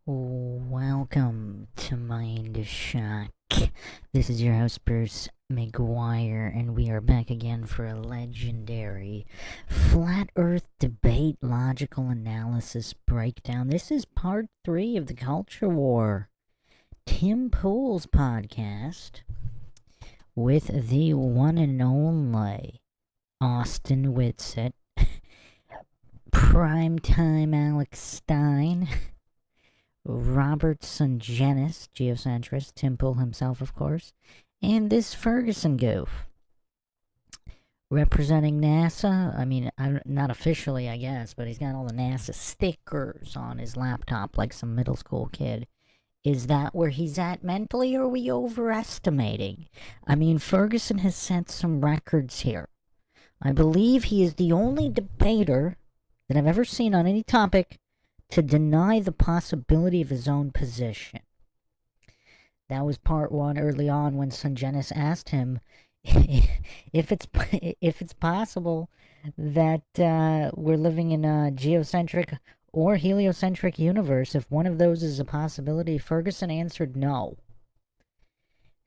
Welcome to Mindshock. This is your host, Bruce McGuire, and we are back again for a legendary Flat Earth debate logical analysis breakdown. This is part 3 of the Culture War. Tim Pool's podcast with the one and only Austin Witsit, primetime Alex Stein, Robert Sungenis, geocentrist, Tim Pool himself, of course, and this Ferguson goof. Representing NASA, I mean, not officially, I guess, but he's got all the NASA stickers on his laptop like some middle school kid. Is that where he's at mentally, or are we overestimating? I mean, Ferguson has set some records here. I believe he is the only debater that I've ever seen on any topic to deny the possibility of his own position. That was part 1 early on when Sungenis asked him if it's possible that we're living in a geocentric or heliocentric universe. If one of those is a possibility, Ferguson answered no.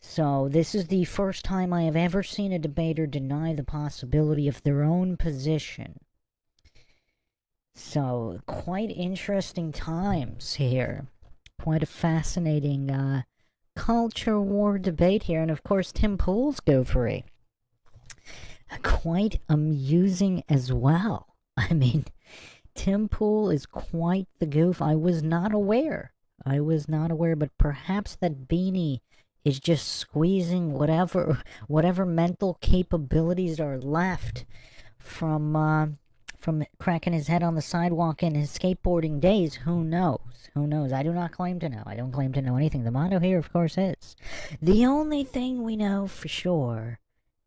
So this is the first time I have ever seen a debater deny the possibility of their own position. So, quite interesting times here. Quite a fascinating culture war debate here. And of course, Tim Pool's goofery. Quite amusing as well. I mean, Tim Pool is quite the goof. I was not aware, but perhaps that beanie is just squeezing whatever mental capabilities are left from cracking his head on the sidewalk in his skateboarding days. Who knows? I do not claim to know. I don't claim to know anything. The motto here, of course, is the only thing we know for sure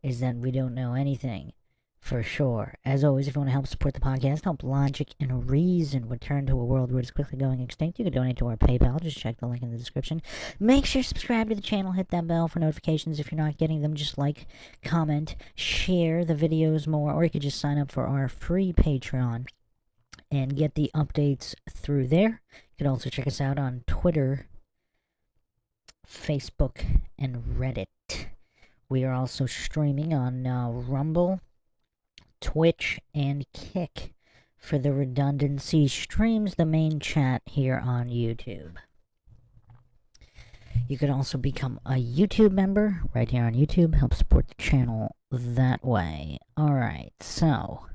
is that we don't know anything for sure. As always, if you want to help support the podcast, help logic and reason return to a world where it's quickly going extinct, you can donate to our PayPal. Just check the link in the description. Make sure to subscribe to the channel. Hit that bell for notifications if you're not getting them. Just like, comment, share the videos more, or you could just sign up for our free Patreon and get the updates through there. You can also check us out on Twitter, Facebook, and Reddit. We are also streaming on Rumble, Twitch, and Kick. For the redundancy, streams the main chat here on YouTube. You can also become a YouTube member right here on YouTube. Help support the channel that way. Alright, so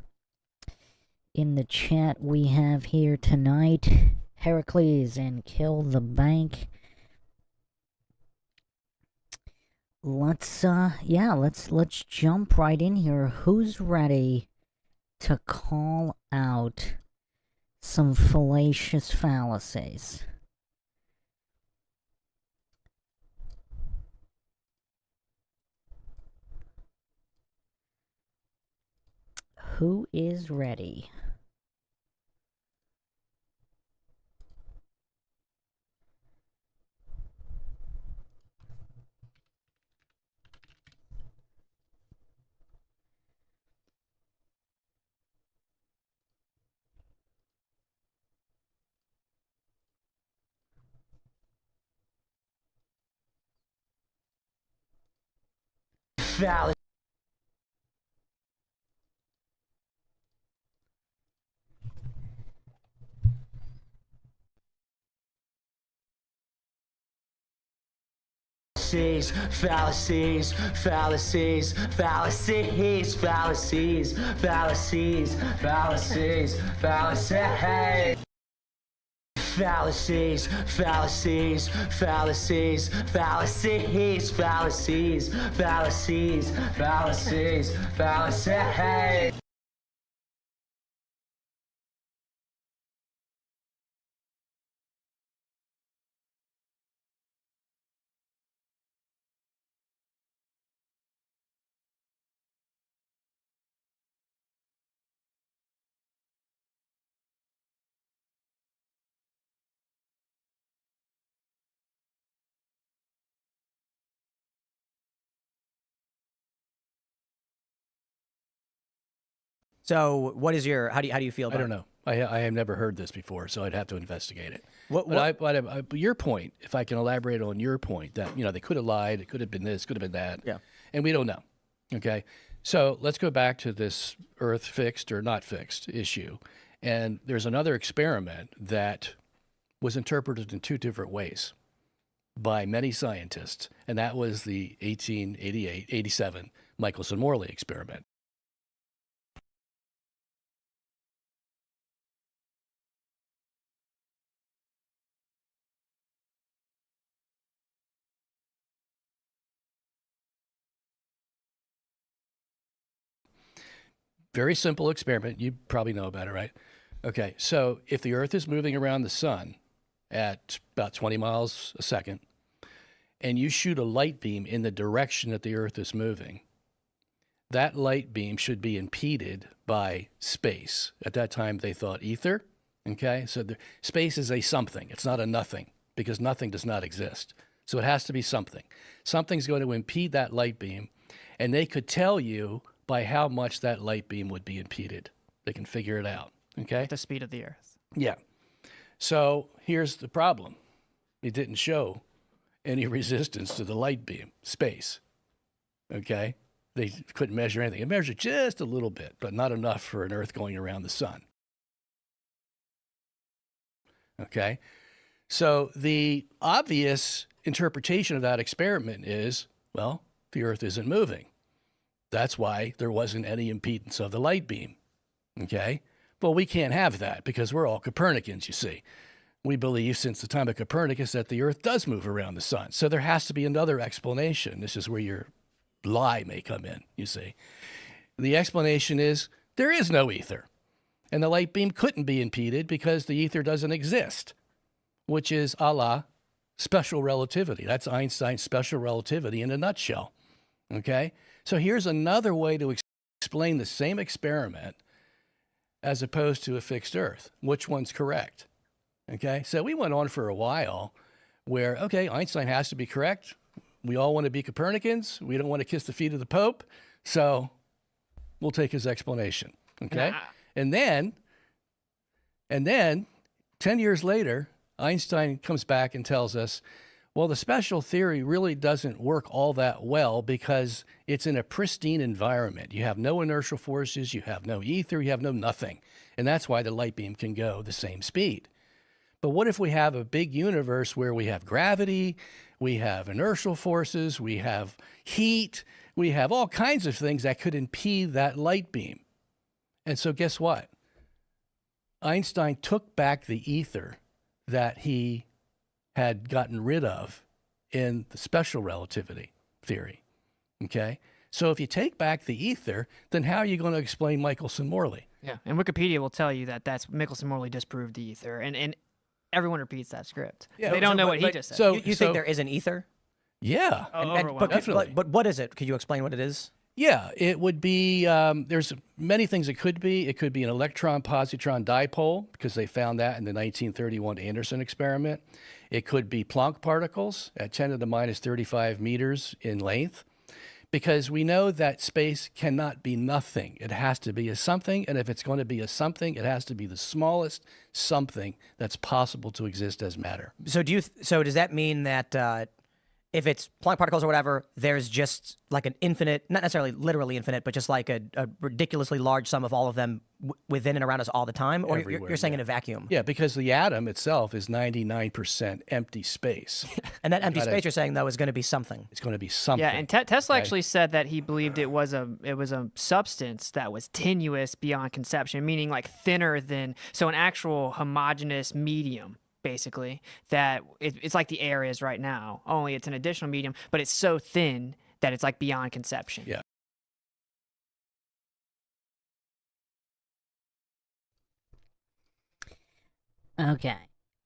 in the chat we have here tonight Heracles and Kill the Bank. Let's jump right in here. Who's ready to call out some fallacious fallacies? Who is ready? Valid. Fallacies, fallacies, fallacies, fallacies, fallacies, fallacies, fallacies. Fallacies, fallacies, fallacies, fallacies, fallacies, fallacies, fallacies, fallacies. So, what is your how do you feel about I don't know. I have never heard this before, so I'd have to investigate it. But your point, if I can elaborate on your point, that they could have lied, it could have been this, could have been that, and we don't know. Okay, so let's go back to this Earth fixed or not fixed issue, and there's another experiment that was interpreted in two different ways by many scientists, and that was the 1887 Michelson-Morley experiment. Very simple experiment. You probably know about it, right? Okay, so if the Earth is moving around the sun at about 20 miles a second, and you shoot a light beam in the direction that the Earth is moving, that light beam should be impeded by space. At that time, they thought ether. Okay, so space is a something. It's not a nothing, because nothing does not exist. So it has to be something. Something's going to impede that light beam, and they could tell you by how much that light beam would be impeded. They can figure it out, okay? At the speed of the Earth. Yeah. So here's the problem. It didn't show any resistance to the light beam, space, okay? They couldn't measure anything. It measured just a little bit, but not enough for an Earth going around the sun, okay? So the obvious interpretation of that experiment is, well, the Earth isn't moving. That's why there wasn't any impedance of the light beam, okay? Well, we can't have that because we're all Copernicans, you see. We believe since the time of Copernicus that the Earth does move around the sun. So there has to be another explanation. This is where your lie may come in, you see. The explanation is there is no ether, and the light beam couldn't be impeded because the ether doesn't exist, which is a la special relativity. That's Einstein's special relativity in a nutshell, okay? So here's another way to explain the same experiment as opposed to a fixed Earth. Which one's correct? Okay, so we went on for a while where, okay, Einstein has to be correct. We all want to be Copernicans. We don't want to kiss the feet of the Pope. So we'll take his explanation, okay? And then 10 years later, Einstein comes back and tells us, well, the special theory really doesn't work all that well because it's in a pristine environment. You have no inertial forces, you have no ether, you have no nothing. And that's why the light beam can go the same speed. But what if we have a big universe where we have gravity, we have inertial forces, we have heat, we have all kinds of things that could impede that light beam? And so guess what? Einstein took back the ether that he had gotten rid of in the special relativity theory, okay? So if you take back the ether, then how are you going to explain Michelson-Morley? Yeah, and Wikipedia will tell you that that's Michelson-Morley disproved the ether, and everyone repeats that script. Yeah, they don't know what he just said. So you think there is an ether? Yeah. Definitely. But what is it? Could you explain what it is? Yeah, it would be, there's many things it could be. It could be an electron-positron dipole, because they found that in the 1931 Anderson experiment. It could be Planck particles at 10 to the minus 35 meters in length, because we know that space cannot be nothing. It has to be a something, and if it's going to be a something, it has to be the smallest something that's possible to exist as matter. So so does that mean that if it's Planck particles or whatever, there's just like an infinite, not necessarily literally infinite, but just like a ridiculously large sum of all of them within and around us all the time? Or you're saying in a vacuum? Yeah, because the atom itself is 99% empty space. And that empty space, you're saying, though, is going to be something. It's going to be something. Yeah, and Tesla actually said that he believed it was a substance that was tenuous beyond conception, meaning like thinner than, so an actual homogeneous medium, basically, that it's like the air is right now, only it's an additional medium, but it's so thin that it's like beyond conception. Yeah. Okay.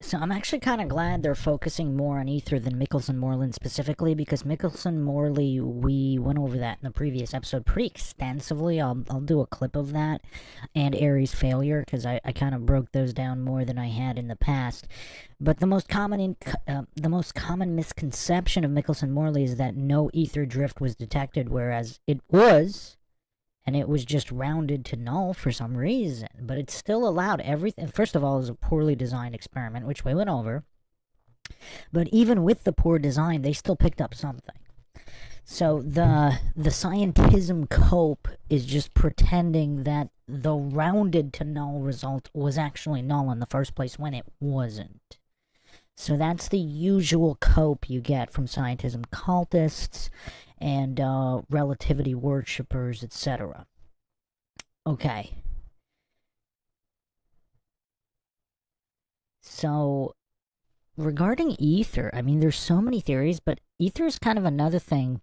So I'm actually kind of glad they're focusing more on ether than Michelson-Morley specifically, because Michelson-Morley, we went over that in the previous episode pretty extensively. I'll do a clip of that, and Airy's failure, because I kind of broke those down more than I had in the past. But the most common misconception of Michelson-Morley is that no ether drift was detected, whereas it was and it was just rounded to null for some reason. But it still allowed everything. First of all, it was a poorly designed experiment, which we went over. But even with the poor design, they still picked up something. So the scientism cope is just pretending that the rounded to null result was actually null in the first place when it wasn't. So that's the usual cope you get from scientism cultists and relativity worshippers, etc. Okay. So regarding ether, I mean, there's so many theories, but ether is kind of another thing.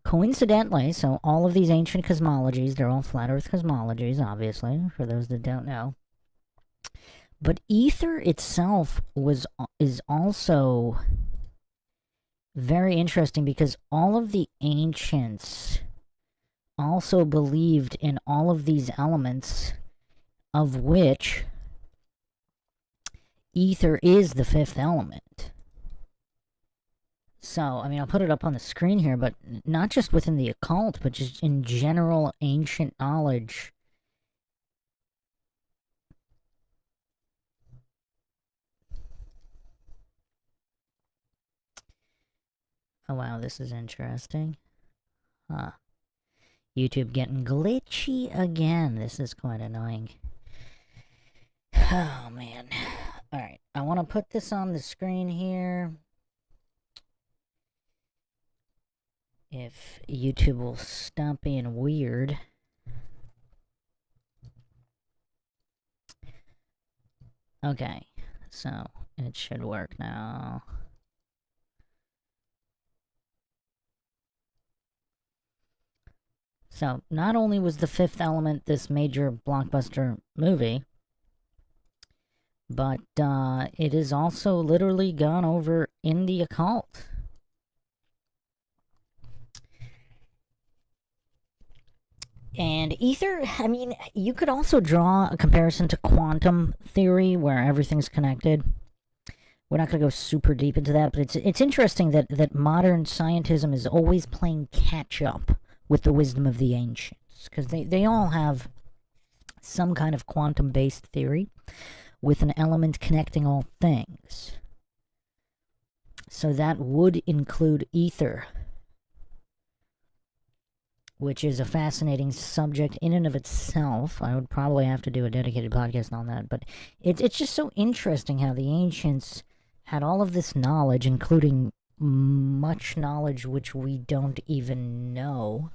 Coincidentally, so all of these ancient cosmologies, they're all flat earth cosmologies, obviously, for those that don't know. But ether itself is also very interesting because all of the ancients also believed in all of these elements, of which ether is the fifth element. So, I mean, I'll put it up on the screen here, but not just within the occult, but just in general ancient knowledge. Oh, wow, this is interesting. Huh. YouTube getting glitchy again. This is quite annoying. Oh, man. Alright, I want to put this on the screen here. If YouTube will stop being weird. Okay, so it should work now. So, not only was The Fifth Element this major blockbuster movie, but it is also literally gone over in the occult. And ether, I mean, you could also draw a comparison to quantum theory where everything's connected. We're not going to go super deep into that, but it's interesting that modern scientism is always playing catch up with the wisdom of the ancients, because they all have some kind of quantum-based theory with an element connecting all things. So that would include ether, which is a fascinating subject in and of itself. I would probably have to do a dedicated podcast on that, but it's just so interesting how the ancients had all of this knowledge, including much knowledge which we don't even know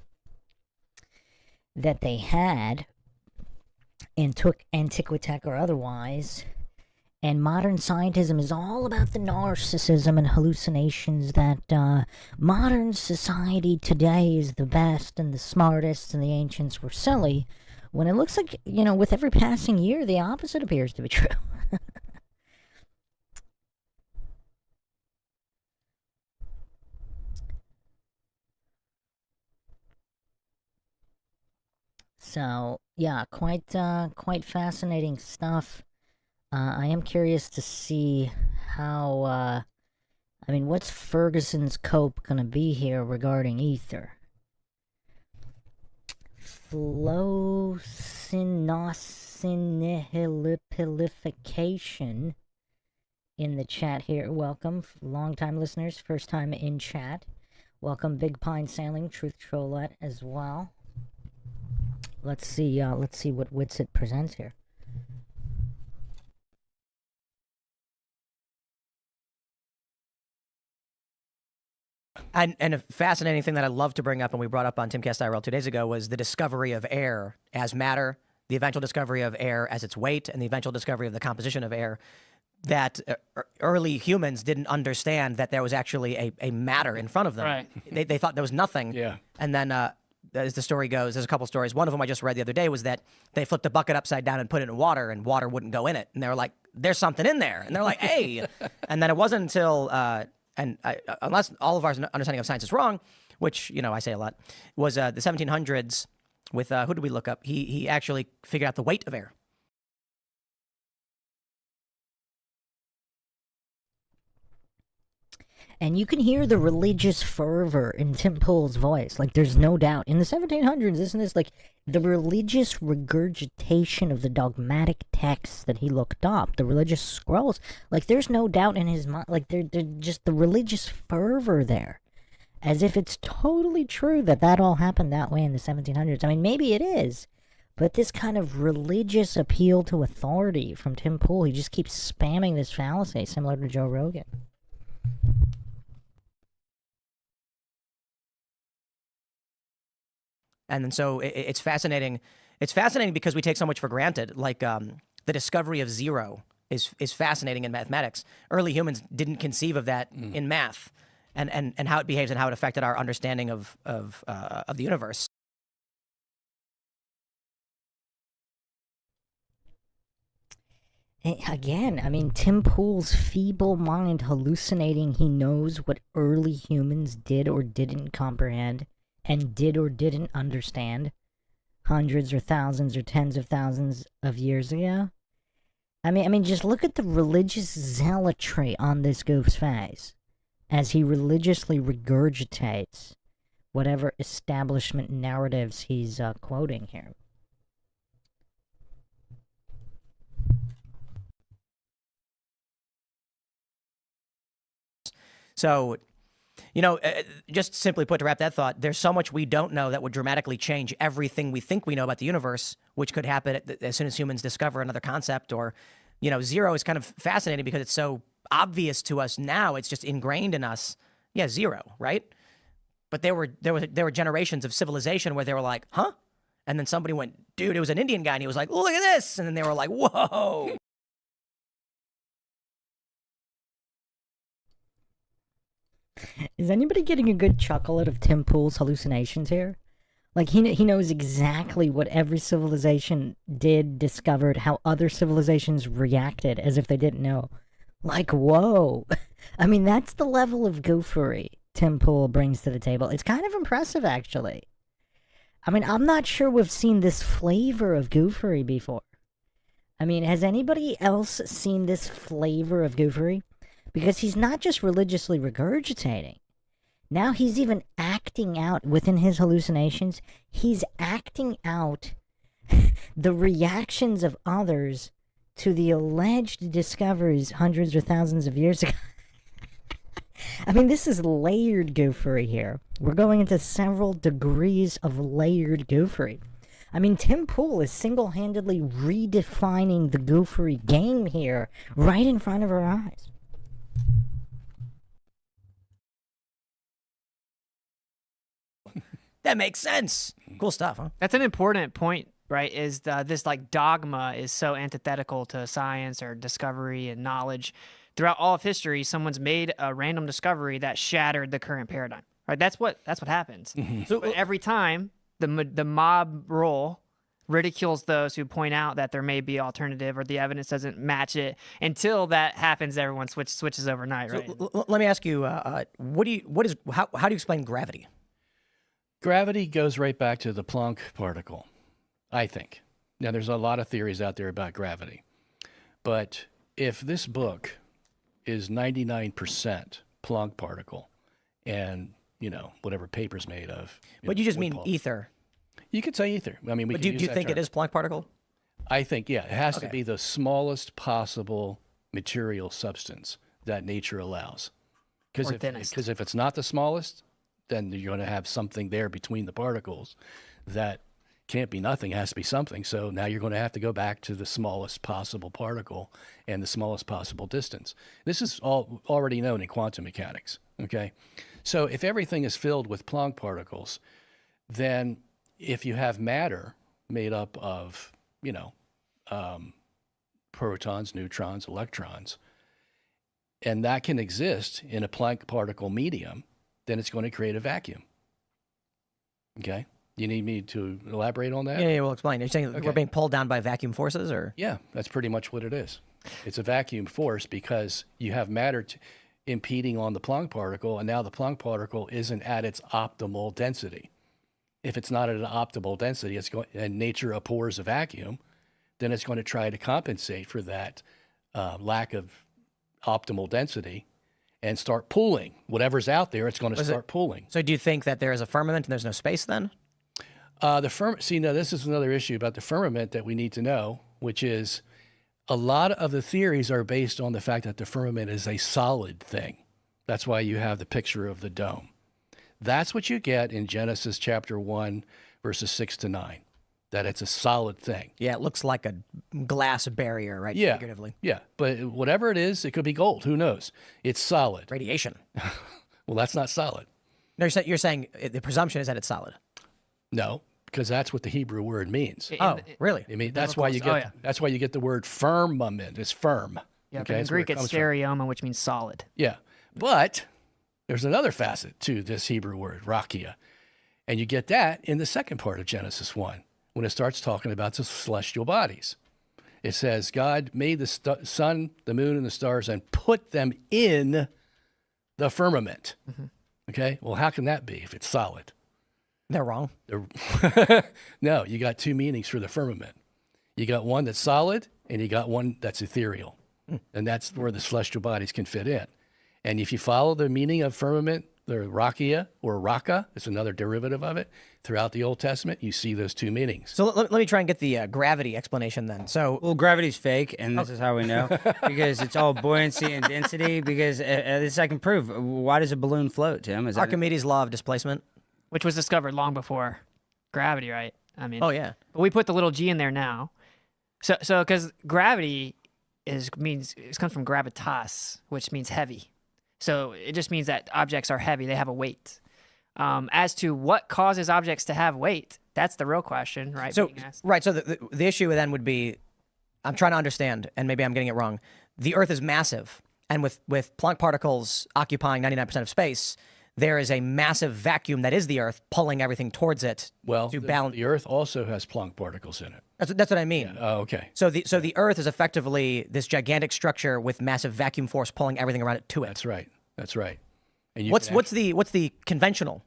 that they had, and took Antiquitech or otherwise. And modern scientism is all about the narcissism and hallucinations that modern society today is the best and the smartest and the ancients were silly, when it looks like, you know, with every passing year, the opposite appears to be true. So, yeah, quite fascinating stuff. I am curious to see how, I mean, what's Ferguson's cope gonna be here regarding ether? Flowsinosihnihilipilification in the chat here. Welcome, long-time listeners, first time in chat. Welcome, Big Pine Sailing, Truth Trollette as well. Let's see what Witsit presents here. And a fascinating thing that I love to bring up, and we brought up on Timcast IRL 2 days ago, was the discovery of air as matter, the eventual discovery of air as its weight, and the eventual discovery of the composition of air. That early humans didn't understand that there was actually a matter in front of them. Right. They thought there was nothing. Yeah. And then, as the story goes, there's a couple stories. One of them I just read the other day was that they flipped a bucket upside down and put it in water, and water wouldn't go in it. And they were like, "There's something in there." And they're like, "Hey!" And then it wasn't until unless all of our understanding of science is wrong, which, you know, I say a lot, was the 1700s with, who did we look up? He actually figured out the weight of air. And you can hear the religious fervor in Tim Pool's voice. Like, there's no doubt. In the 1700s, isn't this like the religious regurgitation of the dogmatic texts that he looked up, the religious scrolls? Like, there's no doubt in his mind. Like, they're just the religious fervor there. As if it's totally true that that all happened that way in the 1700s. I mean, maybe it is. But this kind of religious appeal to authority from Tim Pool, he just keeps spamming this fallacy, similar to Joe Rogan. And then so it's fascinating. It's fascinating because we take so much for granted. Like the discovery of zero is fascinating in mathematics. Early humans didn't conceive of that in math, and how it behaves and how it affected our understanding of the universe. Again, I mean, Tim Pool's feeble mind hallucinating he knows what early humans did or didn't comprehend and did or didn't understand hundreds or thousands or tens of thousands of years ago. I mean, just look at the religious zealotry on this goof's face as he religiously regurgitates whatever establishment narratives he's quoting here. So, you know, just simply put, to wrap that thought, there's so much we don't know that would dramatically change everything we think we know about the universe, which could happen as soon as humans discover another concept. Or, you know, zero is kind of fascinating because it's so obvious to us now. It's just ingrained in us. Yeah, zero, right? But there were generations of civilization where they were like, huh? And then somebody went, dude, it was an Indian guy, and he was like, look at this. And then they were like, whoa. Is anybody getting a good chuckle out of Tim Pool's hallucinations here? Like, he knows exactly what every civilization did, discovered, how other civilizations reacted as if they didn't know. Like, whoa. I mean, that's the level of goofery Tim Pool brings to the table. It's kind of impressive, actually. I mean, I'm not sure we've seen this flavor of goofery before. I mean, has anybody else seen this flavor of goofery? Because he's not just religiously regurgitating. Now he's even acting out within his hallucinations. He's acting out the reactions of others to the alleged discoveries hundreds or thousands of years ago. I mean, this is layered goofery here. We're going into several degrees of layered goofery. I mean, Tim Pool is single-handedly redefining the goofery game here right in front of our eyes. That makes sense. Cool stuff, huh? That's an important point, right? Is this like dogma is so antithetical to science or discovery and knowledge. Throughout all of history, someone's made a random discovery that shattered the current paradigm. Right? That's what happens. So but every time the mob role ridicules those who point out that there may be alternative or the evidence doesn't match it. Until that happens, everyone switches overnight, right? So, let me ask you, how do you explain gravity? Gravity goes right back to the Planck particle, I think. Now, there's a lot of theories out there about gravity. But if this book is 99% Planck particle and, you know, whatever paper's made of. But you just mean ether. You could say ether. I mean, we but could do you think it is Planck particle? I think, yeah. It has to be the smallest possible material substance that nature allows. Because if it's not the smallest, then you're going to have something there between the particles that can't be nothing, it has to be something. So now you're going to have to go back to the smallest possible particle and the smallest possible distance. This is all already known in quantum mechanics, okay? So if everything is filled with Planck particles, then if you have matter made up of, you know, protons, neutrons, electrons, and that can exist in a Planck particle medium, then it's going to create a vacuum. Okay? You need me to elaborate on that? Yeah, we'll explain. You're saying we're being pulled down by vacuum forces, or? Yeah, that's pretty much what it is. It's a vacuum force because you have matter impeding on the Planck particle, and now the Planck particle isn't at its optimal density. If it's not at an optimal density, and nature abhors a vacuum, then it's going to try to compensate for that lack of optimal density, and start pulling. Whatever's out there, it's going to start pulling. So do you think that there is a firmament and there's no space then? See, now this is another issue about the firmament that we need to know, which is a lot of the theories are based on the fact that the firmament is a solid thing. That's why you have the picture of the dome. That's what you get in Genesis chapter 1, verses 6 to 9, that it's a solid thing. Yeah, it looks like a glass barrier, right? Yeah. Figuratively. Yeah, but whatever it is, it could be gold. Who knows? It's solid. Radiation. Well, that's not solid. No, you're saying the presumption is that it's solid. No, because that's what the Hebrew word means. Oh, really? I mean, that's why you get that's why you get the word firmament. It's firm. Yeah, okay, but in that's where Greek it it's comes from. stereoma, which means solid. Yeah, but there's another facet to this Hebrew word, rakia, and you get that in the second part of Genesis 1 when it starts talking about the celestial bodies. It says God made the sun, the moon, and the stars and put them in the firmament. Mm-hmm. Okay, well, how can that be if it's solid? They're wrong. No, you got two meanings for the firmament. You got one that's solid, and you got one that's ethereal. And that's where the celestial bodies can fit in. And if you follow the meaning of firmament, the rakia or raka, it's another derivative of it, throughout the Old Testament, you see those two meanings. So let me try and get the gravity explanation then. So Well, gravity's fake, and this is how we know, because it's all buoyancy and density, because this I can prove. Why does a balloon float, Tim? Is that Archimedes' law of displacement. Which was discovered long before gravity, right? I mean, Oh, yeah. but we put the little g in there now. So because gravity comes from gravitas, which means heavy. So it just means that objects are heavy; they have a weight. As to what causes objects to have weight, that's the real question, right? So, being asked. right. So the issue then would be, I'm trying to understand, and maybe I'm getting it wrong. The Earth is massive, and with Planck particles occupying 99% of space, there is a massive vacuum that is the Earth pulling everything towards it Well, to balance. the Earth also has Planck particles in it. That's what I mean. Oh, okay. So the Earth is effectively this gigantic structure with massive vacuum force pulling everything around it to it. That's right. That's right. And you What's can what's the conventional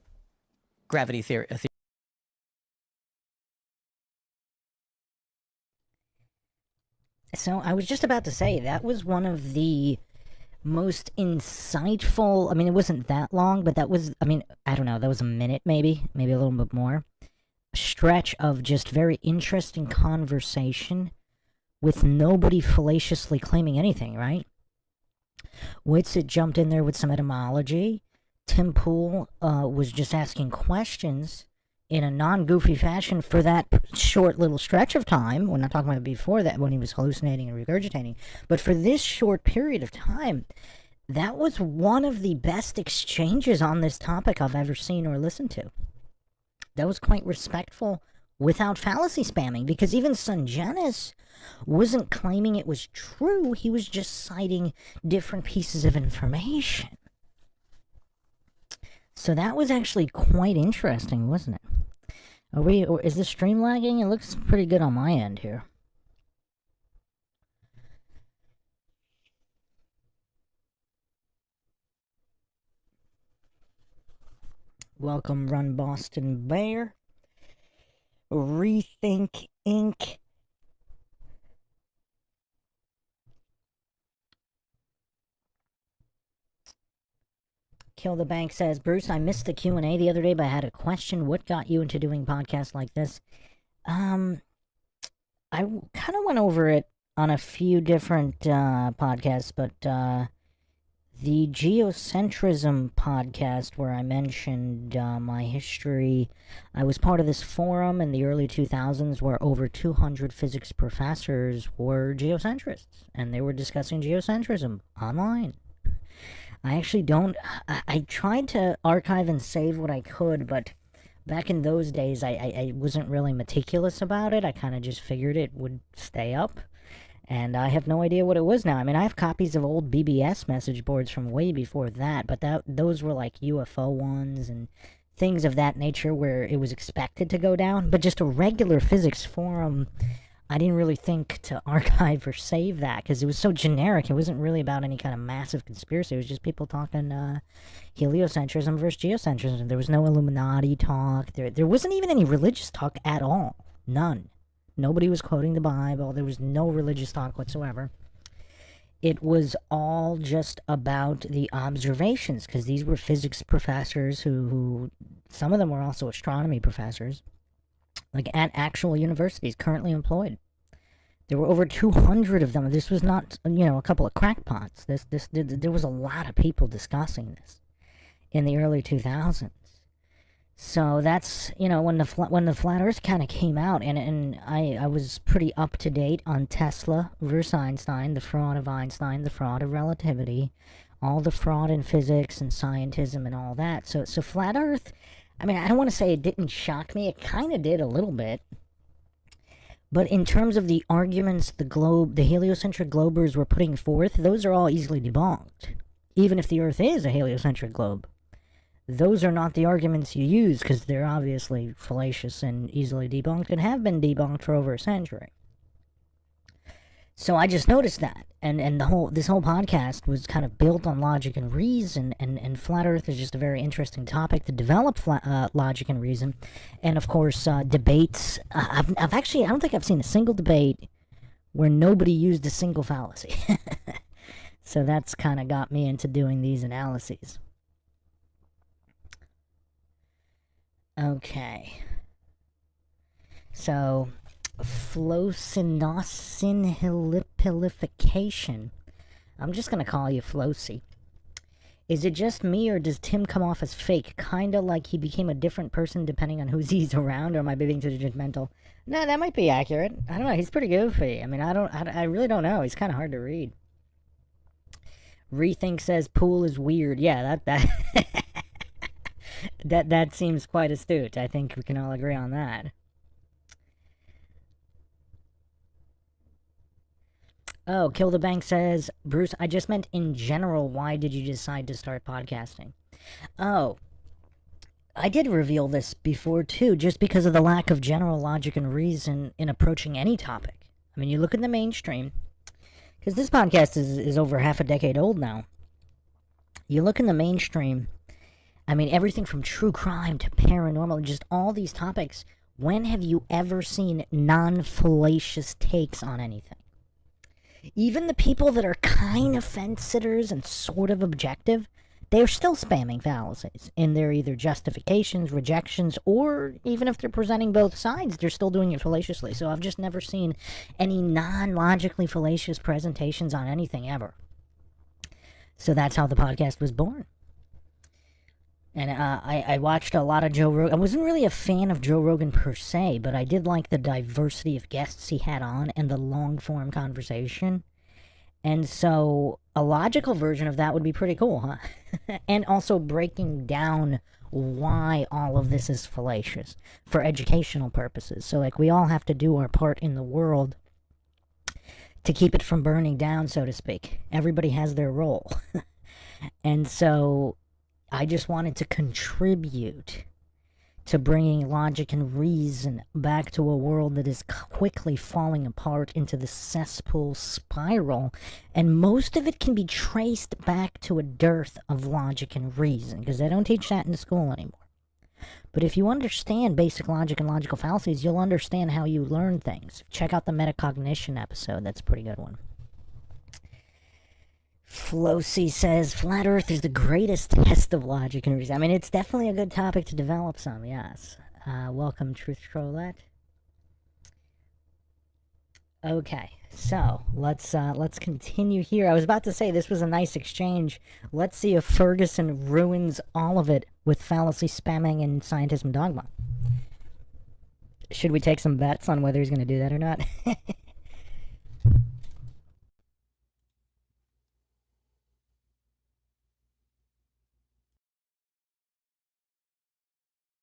gravity theory? So I was just about to say that was one of the most insightful. I mean, it wasn't that long, but that was. I mean, I don't know. That was a minute, maybe a little bit more. Stretch of just very interesting conversation with nobody fallaciously claiming anything, right? Witsit jumped in there with some etymology. Tim Pool was just asking questions in a non-goofy fashion for that short little stretch of time. We're not talking about before that when he was hallucinating and regurgitating. But for this short period of time, that was one of the best exchanges on this topic I've ever seen or listened to. That was quite respectful without fallacy spamming, because even Sungenis wasn't claiming it was true. He was just citing different pieces of information. So that was actually quite interesting, wasn't it? Or is the stream lagging? It looks pretty good on my end here. Welcome, Run Boston Bear. Rethink Inc. Kill the Bank says, Bruce, I missed the Q&A the other day, but I had a question. What got you into doing podcasts like this? I kind of went over it on a few different podcasts, but the Geocentrism podcast, where I mentioned my history, I was part of this forum in the early 2000s where over 200 physics professors were geocentrists, and they were discussing geocentrism online. I actually don't... I tried to archive and save what I could, but back in those days, I wasn't really meticulous about it. I kind of just figured it would stay up. And I have no idea what it was now. I mean, I have copies of old BBS message boards from way before that, but those were like UFO ones and things of that nature where it was expected to go down. But just a regular physics forum, I didn't really think to archive or save that because it was so generic. It wasn't really about any kind of massive conspiracy. It was just people talking heliocentrism versus geocentrism. There was no Illuminati talk. There wasn't even any religious talk at all. None. Nobody was quoting the Bible. There was no religious talk whatsoever. it was all just about the observations, because these were physics professors who some of them were also astronomy professors, like at actual universities currently employed. There were over 200 of them. This was not, a couple of crackpots. There was a lot of people discussing this in the early 2000s. So that's, when the flat Earth kind of came out, and I was pretty up to date on Tesla versus Einstein, the fraud of Einstein, the fraud of relativity, all the fraud in physics and scientism and all that. So flat Earth, I mean, I don't want to say it didn't shock me. It kind of did a little bit. But in terms of the arguments the heliocentric globers were putting forth, those are all easily debunked. Even if the Earth is a heliocentric globe, those are not the arguments you use, because they're obviously fallacious and easily debunked, and have been debunked for over a century. So I just noticed that, and this whole podcast was kind of built on logic and reason, and flat Earth is just a very interesting topic to develop logic and reason, and of course debates. I don't think I've seen a single debate where nobody used a single fallacy. So that's kind of got me into doing these analyses. Okay. So, flocinosinhilification. I'm just going to call you Flocy. Is it just me, or does Tim come off as fake? Kinda like he became a different person depending on who he's around, or am I being too judgmental? No, that might be accurate. I don't know. He's pretty goofy. I mean, I really don't know. He's kind of hard to read. Rethink says pool is weird. Yeah, that that seems quite astute. I think we can all agree on that. Oh, Kill the Bank says, Bruce, I just meant in general, why did you decide to start podcasting? Oh, I did reveal this before too, just because of the lack of general logic and reason in approaching any topic. I mean, you look in the mainstream, because this podcast is over half a decade old now. You look in the mainstream, I mean, everything from true crime to paranormal, just all these topics. When have you ever seen non-fallacious takes on anything? Even the people that are kind of fence-sitters and sort of objective, they're still spamming fallacies in their either justifications, rejections, or even if they're presenting both sides, they're still doing it fallaciously. So I've just never seen any non-logically fallacious presentations on anything ever. So that's how the podcast was born. And I watched a lot of Joe Rogan. I wasn't really a fan of Joe Rogan per se, but I did like the diversity of guests he had on and the long-form conversation. And so a logical version of that would be pretty cool, huh? And also breaking down why all of this is fallacious for educational purposes. So, like, we all have to do our part in the world to keep it from burning down, so to speak. Everybody has their role. And so I just wanted to contribute to bringing logic and reason back to a world that is quickly falling apart into the cesspool spiral, and most of it can be traced back to a dearth of logic and reason, because they don't teach that in school anymore. But if you understand basic logic and logical fallacies, you'll understand how you learn things. Check out the metacognition episode. That's a pretty good one. Flocy says, Flat Earth is the greatest test of logic and reason. I mean, it's definitely a good topic to develop some, yes. Welcome, Truth Trollette. Okay, so let's continue here. I was about to say this was a nice exchange. Let's see if Ferguson ruins all of it with fallacy spamming and scientism dogma. Should we take some bets on whether he's going to do that or not?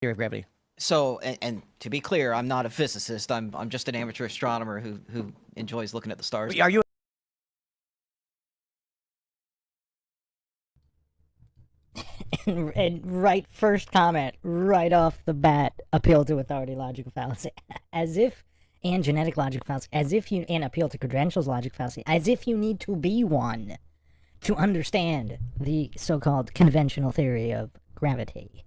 Theory of gravity. So, and to be clear, I'm not a physicist. I'm just an amateur astronomer who enjoys looking at the stars. Are you? And right, first comment, right off the bat, appeal to authority logical fallacy. As if, and genetic logical fallacy, as if you, and appeal to credentials logical fallacy, as if you need to be one to understand the so-called conventional theory of gravity.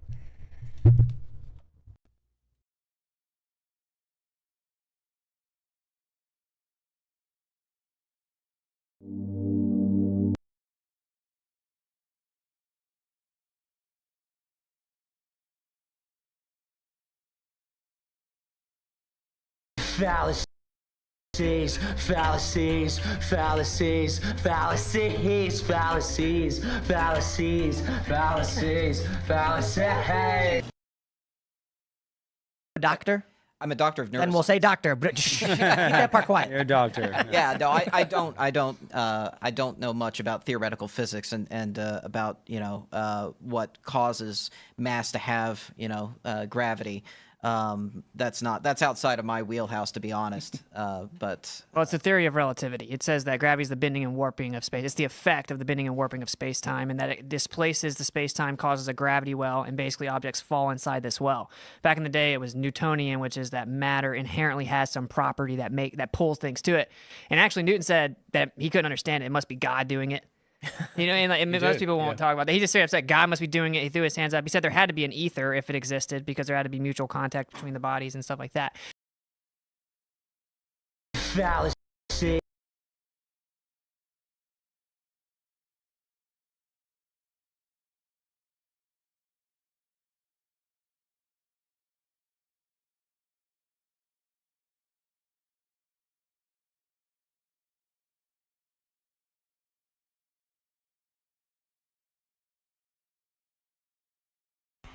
fallacies, fallacies, fallacies, fallacies, fallacies, fallacies, fallacies, fallacies. Doctor? I'm a doctor of Then neuroscience. we'll say doctor, but keep that part quiet. You're a doctor. Yeah, no, I don't know much about theoretical physics and about what causes mass to have gravity. That's outside of my wheelhouse, to be honest. But Well, it's the theory of relativity. It says that gravity is the bending and warping of space. It's the effect of the bending and warping of space-time, and that it displaces the space-time, causes a gravity well, and basically objects fall inside this well. Back in the day, it was Newtonian, which is that matter inherently has some property that pulls things to it. And actually, Newton said that he couldn't understand it. It must be God doing it. And most people won't talk about that. He just straight up said God must be doing it. He threw his hands up. He said there had to be an ether if it existed, because there had to be mutual contact between the bodies and stuff like that. Fallacy.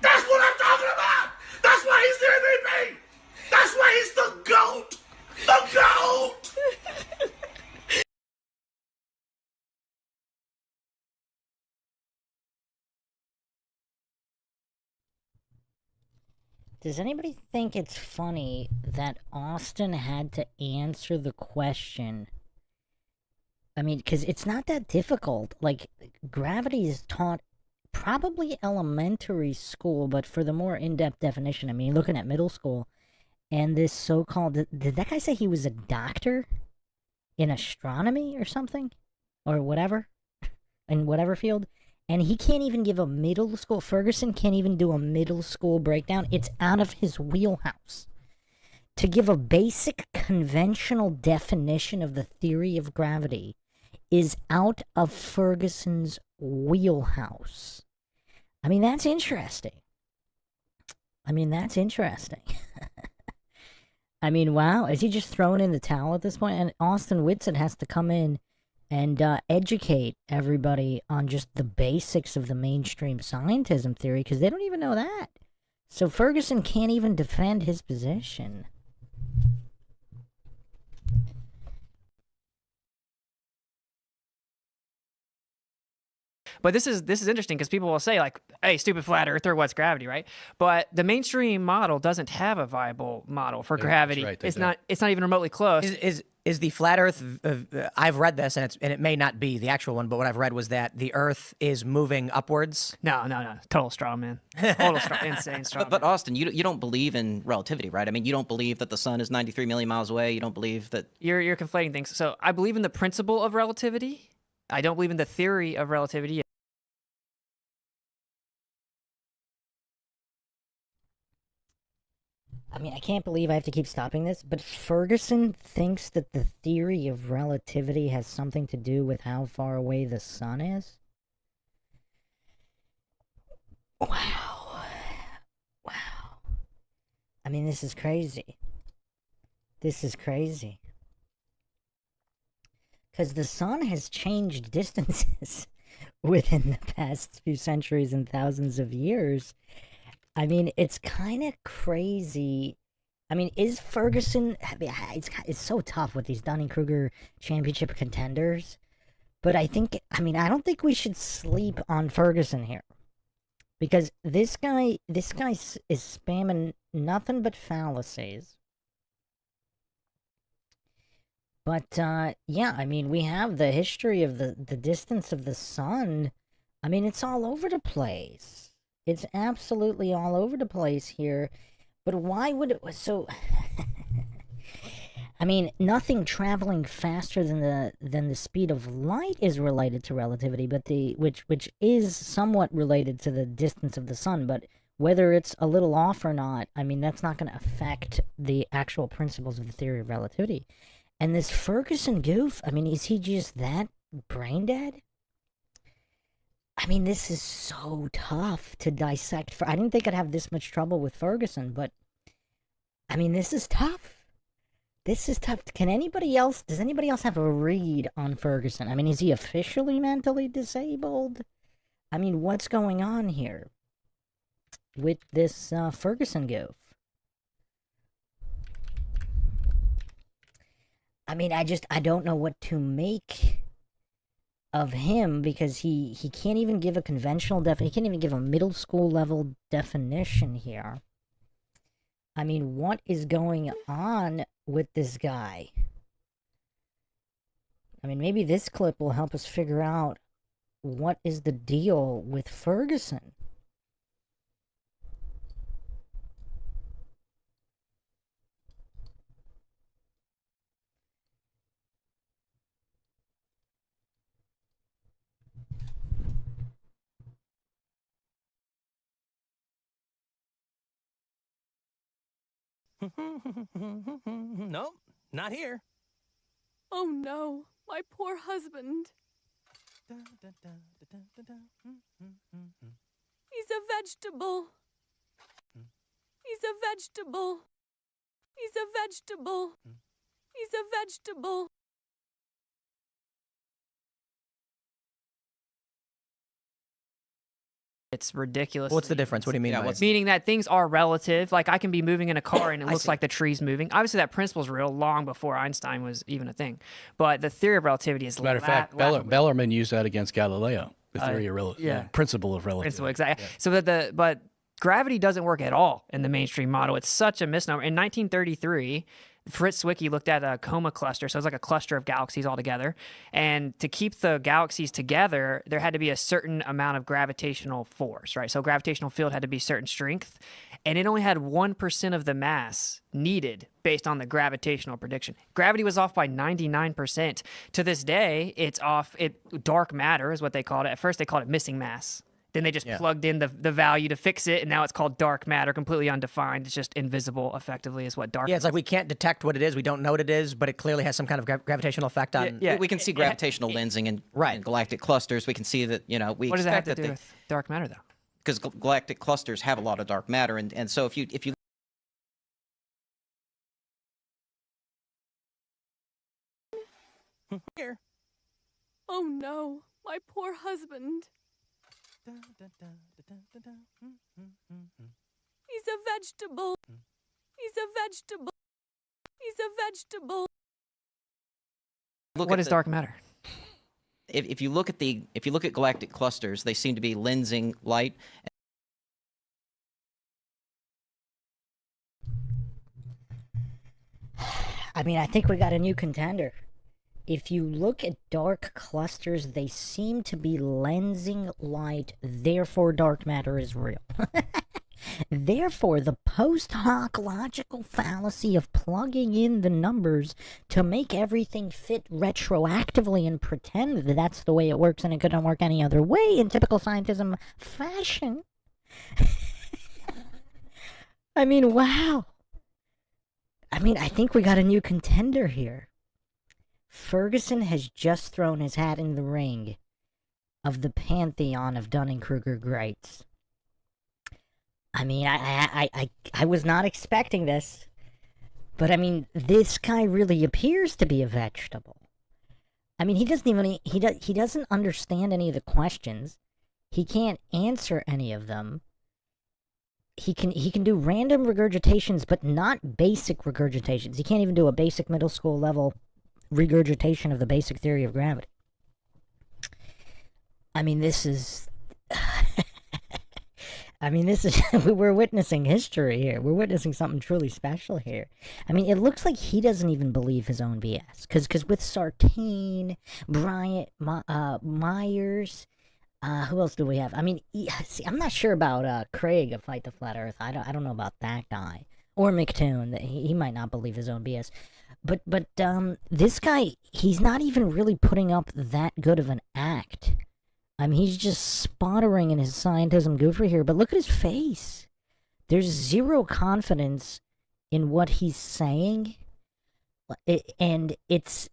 That's what I'm talking about! That's why he's the MVP! That's why he's the GOAT! The GOAT! Does anybody think it's funny that Austin had to answer the question? I mean, because it's not that difficult. Like, gravity is taught probably elementary school, but for the more in-depth definition, I mean, looking at middle school, and this so-called... Did that guy say he was a doctor in astronomy or something? Or whatever? In whatever field? And he can't even give a middle school... Ferguson can't even do a middle school breakdown. It's out of his wheelhouse. To give a basic conventional definition of the theory of gravity is out of Ferguson's wheelhouse. I mean, that's interesting. I mean, wow. Is he just throwing in the towel at this point? And Austin Witsit has to come in and educate everybody on just the basics of the mainstream scientism theory, because they don't even know that. So Ferguson can't even defend his position. But this is interesting because people will say, like, hey, stupid flat earther, what's gravity, right? But the mainstream model doesn't have a viable model for gravity. right, It's not even remotely close. Is the flat Earth? I've read this, and it may not be the actual one, but what I've read was that the Earth is moving upwards. No. Total straw man. Insane straw but man. Austin, you don't believe in relativity, right? I mean, you don't believe that the sun is 93 million miles away. You don't believe that. You're conflating things. So I believe in the principle of relativity. I don't believe in the theory of relativity. I mean, I can't believe I have to keep stopping this, but Ferguson thinks that the theory of relativity has something to do with how far away the sun is? Wow. I mean, this is crazy. Because the sun has changed distances within the past few centuries and thousands of years. I mean, it's kind of crazy. I mean, is Ferguson... It's so tough with these Dunning-Kruger championship contenders. But I don't think we should sleep on Ferguson here. Because this guy is spamming nothing but fallacies. But, yeah, I mean, we have the history of the distance of the sun. I mean, it's all over the place. It's absolutely all over the place here. But why would it... So... I mean, nothing traveling faster than the speed of light is related to relativity, but which is somewhat related to the distance of the sun, but whether it's a little off or not, I mean, that's not going to affect the actual principles of the theory of relativity. And this Ferguson goof, I mean, is he just that brain dead? I mean, this is so tough to dissect. I didn't think I'd have this much trouble with Ferguson, but I mean, this is tough. This is tough. Does anybody else have a read on Ferguson? I mean, is he officially mentally disabled? I mean, what's going on here with this Ferguson goof? I mean, I don't know what to make of him, because he can't even give a conventional he can't even give a middle school level definition here. I mean, what is going on with this guy? I mean, maybe this clip will help us figure out what is the deal with Ferguson. Nope, not here. Oh no, my poor husband. He's a vegetable. He's a vegetable. He's a vegetable. He's a vegetable. It's ridiculous. What's the difference? What do you mean? Yeah, by what's- it? Meaning that things are relative. Like I can be moving in a car and it I looks see. like the tree's moving. Obviously, that principle's real long before Einstein was even a thing. But the theory of relativity is Matter of fact, Bellarmine used that against Galileo, the theory of principle of relativity. principle, exactly. So that but gravity doesn't work at all in the mainstream model. It's such a misnomer. In 1933, Fritz Zwicky looked at a coma cluster, so it's like a cluster of galaxies all together. And to keep the galaxies together, there had to be a certain amount of gravitational force, right? So gravitational field had to be certain strength, and it only had 1% of the mass needed based on the gravitational prediction. Gravity was off by 99%. To this day, it's off. Dark matter is what they called it. At first, they called it missing mass. Then they just plugged in the value to fix it, and now it's called dark matter, completely undefined. It's just invisible, effectively, is what dark. Yeah, it's like we can't detect what it is. We don't know what it is, but it clearly has some kind of gravitational effect on. Yeah. We can see gravitational lensing in galactic clusters. We can see that, we What does that expect have to that do with dark matter, though? because galactic clusters have a lot of dark matter, and so if you Here. Oh no, my poor husband. He's a vegetable. He's a vegetable. He's a vegetable. look What at is dark matter? if you look at galactic clusters, they seem to be lensing light. I mean, I think we got a new contender. If you look at dark clusters, they seem to be lensing light, therefore dark matter is real. Therefore, the post hoc logical fallacy of plugging in the numbers to make everything fit retroactively and pretend that that's the way it works and it couldn't work any other way in typical scientism fashion. I mean, wow. I mean, I think we got a new contender here. Ferguson has just thrown his hat in the ring of the pantheon of Dunning-Kruger greats. I mean, I was not expecting this, but I mean, this guy really appears to be a vegetable. I mean, he doesn't understand any of the questions. He can't answer any of them. He can do random regurgitations, but not basic regurgitations. He can't even do a basic middle school level regurgitation of the basic theory of gravity. I mean, this is... we're witnessing history here. We're witnessing something truly special here. I mean, it looks like he doesn't even believe his own BS. Because with Sartain, Bryant, Myers, who else do we have? I mean, see, I'm not sure about Craig of Fight the Flat Earth. I don't know about that guy. Or McToon. He might not believe his own BS. But this guy, he's not even really putting up that good of an act. I mean, he's just sputtering in his scientism goofer here, but look at his face. There's zero confidence in what he's saying, and it's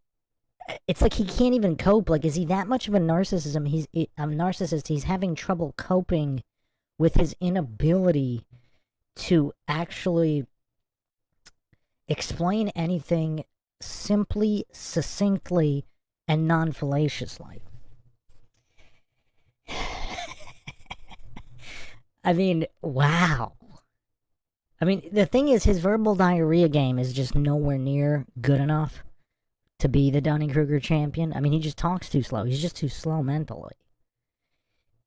like he can't even cope. Like, is he that much of a narcissism? He's a narcissist. He's having trouble coping with his inability to actually explain anything simply, succinctly, and non-fallaciously. I mean, wow. I mean, the thing is, his verbal diarrhea game is just nowhere near good enough to be the Dunning-Kruger champion. I mean, he just talks too slow. He's just too slow mentally.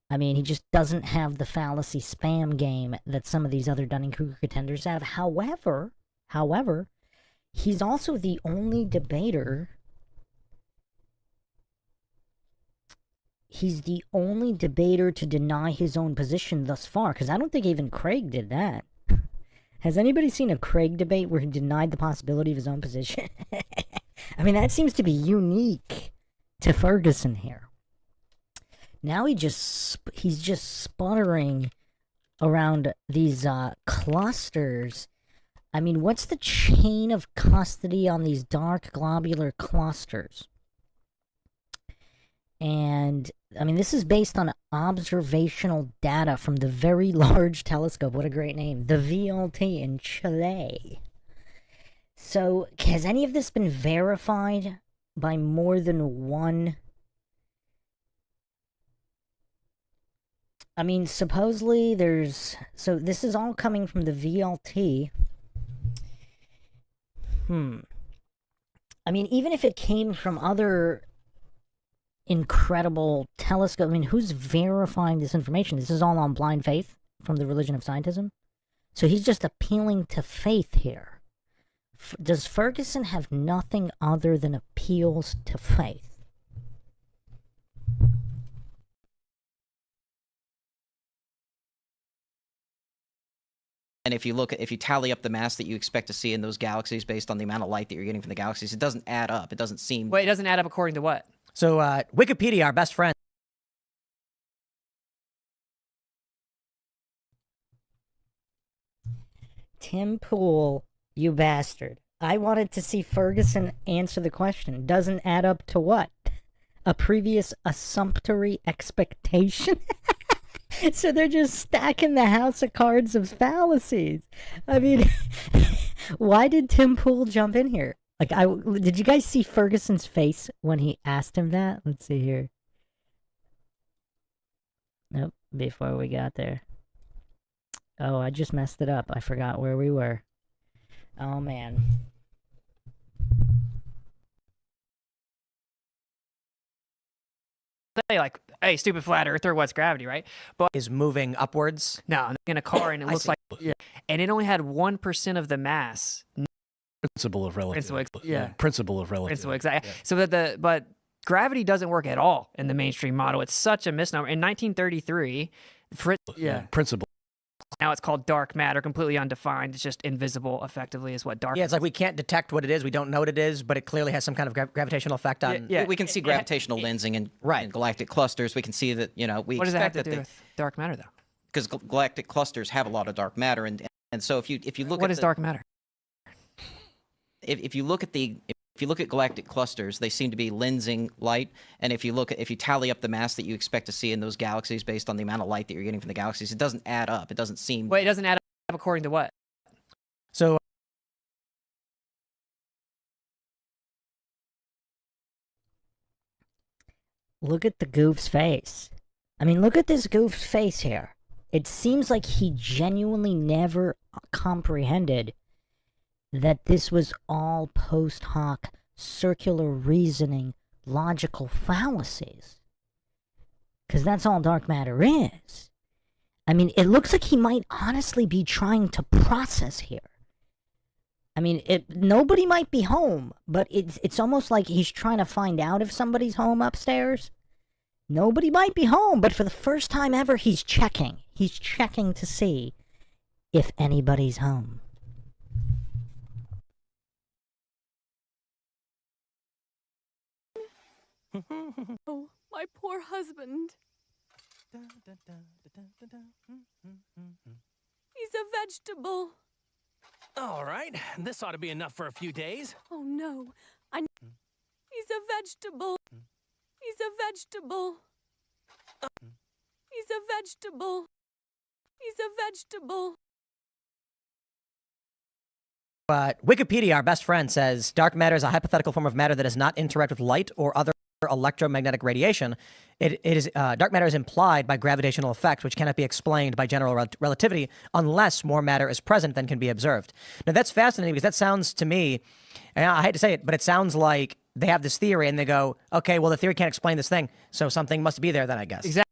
I mean, he just doesn't have the fallacy spam game that some of these other Dunning-Kruger contenders have. However, he's also the only debater. He's the only debater to deny his own position thus far, because I don't think even Craig did that. Has anybody seen a Craig debate where he denied the possibility of his own position? I mean, that seems to be unique to Ferguson here. Now he's just sputtering around these clusters. I mean, what's the chain of custody on these dark globular clusters? And, I mean, this is based on observational data from the Very Large Telescope. What a great name. The VLT in Chile. So, has any of this been verified by more than one? I mean, supposedly there's... So, this is all coming from the VLT. I mean, even if it came from other incredible telescope, I mean, who's verifying this information? This is all on blind faith from the religion of scientism. So he's just appealing to faith here. Does Ferguson have nothing other than appeals to faith? And if you tally up the mass that you expect to see in those galaxies based on the amount of light that you're getting from the galaxies, it doesn't add up. It doesn't seem... Wait, it doesn't add up according to what? So Wikipedia, our best friend. Tim Pool, you bastard. I wanted to see Ferguson answer the question. Doesn't add up to what? A previous assumptory expectation? So they're just stacking the house of cards of fallacies. I mean, why did Tim Pool jump in here? Like, did you guys see Ferguson's face when he asked him that? Let's see here. Nope, before we got there. Oh, I just messed it up. I forgot where we were. Oh, man. Say like, hey, stupid flat earther, what's gravity, right? But Is moving upwards. no, in a car, and it looks like, yeah, and it only had 1% of the mass. Principle of relativity. Principle of relativity. Principle, exactly. Yeah. So but gravity doesn't work at all in the mainstream model. It's such a misnomer. In 1933, Principle. now it's called dark matter, completely undefined. It's just invisible, effectively, is what dark. Yeah, it's like we can't detect what it is. We don't know what it is, but it clearly has some kind of gravitational effect on. Yeah. We can see gravitational lensing in galactic clusters. We can see that, we What does that expect have to that do with dark matter, though? because galactic clusters have a lot of dark matter, and so if you look What at is dark matter? if you look at galactic clusters, they seem to be lensing light, and if you tally up the mass that you expect to see in those galaxies based on the amount of light that you're getting from the galaxies, it doesn't add up. It doesn't seem... Wait, it doesn't add up according to what? So Look at the goof's face. I mean, look at this goof's face here. It seems like he genuinely never comprehended that this was all post hoc, circular reasoning, logical fallacies. Because that's all dark matter is. I mean, it looks like he might honestly be trying to process here. I mean, nobody might be home, but it's almost like he's trying to find out if somebody's home upstairs. Nobody might be home, but for the first time ever, he's checking. He's checking to see if anybody's home. Oh, my poor husband. He's a vegetable. All right, this ought to be enough for a few days. Oh no, he's a vegetable. He's a vegetable. He's a vegetable. He's a vegetable. But Wikipedia, our best friend, says dark matter is a hypothetical form of matter that does not interact with light or other electromagnetic radiation. It is dark matter is implied by gravitational effects, which cannot be explained by general relativity unless more matter is present than can be observed. Now that's fascinating because that sounds to me, and I hate to say it, but it sounds like they have this theory and they go, okay, well the theory can't explain this thing, so something must be there then, I guess. Exactly.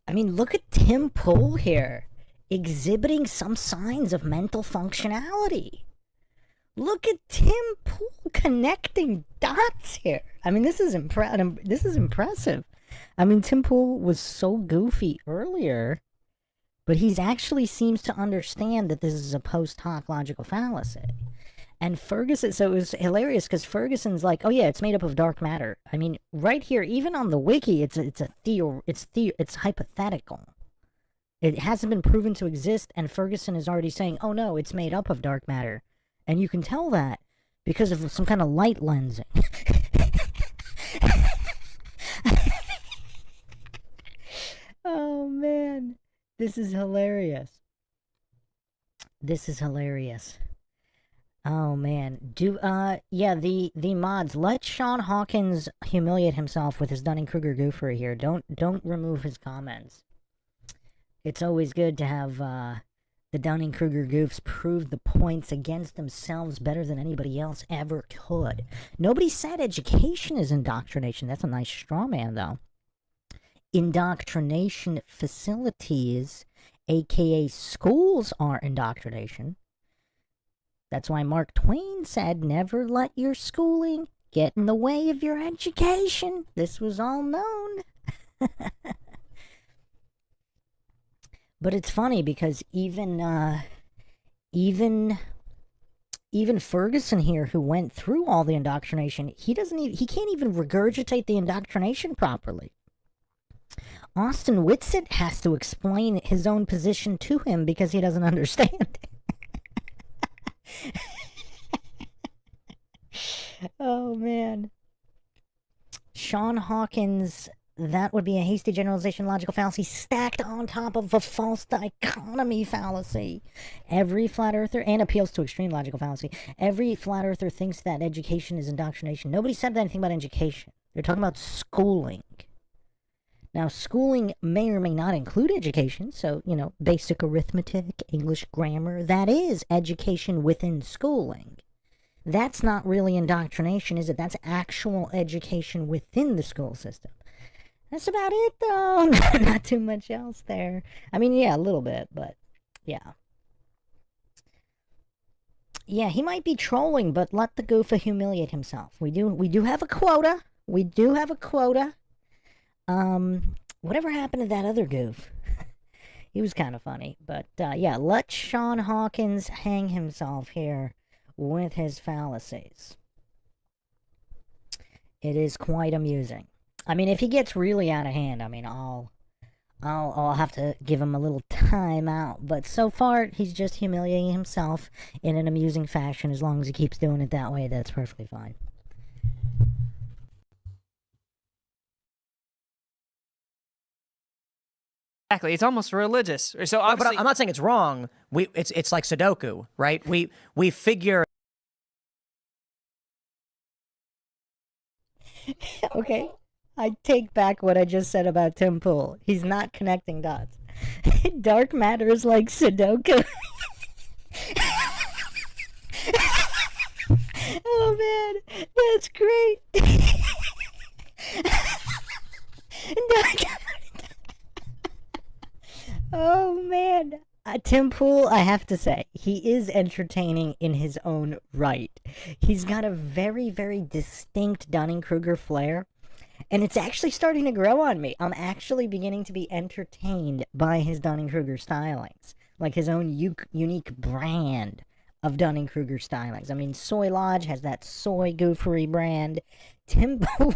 I mean, look at Tim Pool here, exhibiting some signs of mental functionality. Look at Tim Pool connecting dots here. I mean, this is impressive. I mean, Tim Pool was so goofy earlier, but he actually seems to understand that this is a post hoc logical fallacy. And Ferguson, so it was hilarious because Ferguson's like, oh yeah, it's made up of dark matter. I mean, right here, even on the wiki, it's hypothetical. It hasn't been proven to exist, and Ferguson is already saying, oh no, it's made up of dark matter. And you can tell that because of some kind of light lensing. Oh man, this is hilarious. This is hilarious. Oh man, yeah, the mods, let Sean Hawkins humiliate himself with his Dunning-Kruger goofery here. Don't remove his comments. It's always good to have the Dunning-Kruger goofs prove the points against themselves better than anybody else ever could. Nobody said education is indoctrination. That's a nice straw man, though. Indoctrination facilities, aka schools, are indoctrination. That's why Mark Twain said, never let your schooling get in the way of your education. This was all known. But it's funny because even Ferguson here, who went through all the indoctrination, he can't even regurgitate the indoctrination properly. Austin Witsit has to explain his own position to him because he doesn't understand. Oh man. Sean Hawkins, that would be a hasty generalization logical fallacy stacked on top of a false dichotomy fallacy. Every flat earther, and appeals to extreme logical fallacy, every flat earther thinks that education is indoctrination. Nobody said anything about education. They're talking about schooling. Now, schooling may or may not include education, so, basic arithmetic, English grammar, that is education within schooling. That's not really indoctrination, is it? That's actual education within the school system. That's about it, though. Not too much else there. I mean, yeah, a little bit, but yeah. Yeah, he might be trolling, but let the goofa humiliate himself. We do have a quota. We do have a quota. Whatever happened to that other goof? He was kind of funny, but yeah, let Sean Hawkins hang himself here with his fallacies. It is quite amusing. I mean, if he gets really out of hand, I mean, I'll have to give him a little time out. But so far, he's just humiliating himself in an amusing fashion. As long as he keeps doing it that way, that's perfectly fine. Exactly. It's almost religious. So obviously, but I'm not saying it's wrong. It's like Sudoku, right? We figure. Okay, I take back what I just said about Tim Pool. He's not connecting dots. Dark matter is like Sudoku. Oh man, that's great. Oh man, Tim Pool, I have to say, he is entertaining in his own right. He's got a very, very distinct Dunning-Kruger flair, and it's actually starting to grow on me. I'm actually beginning to be entertained by his Dunning-Kruger stylings, like his own unique brand of Dunning-Kruger stylings. I mean, Soy Lodge has that soy goofery brand. Tim Pool,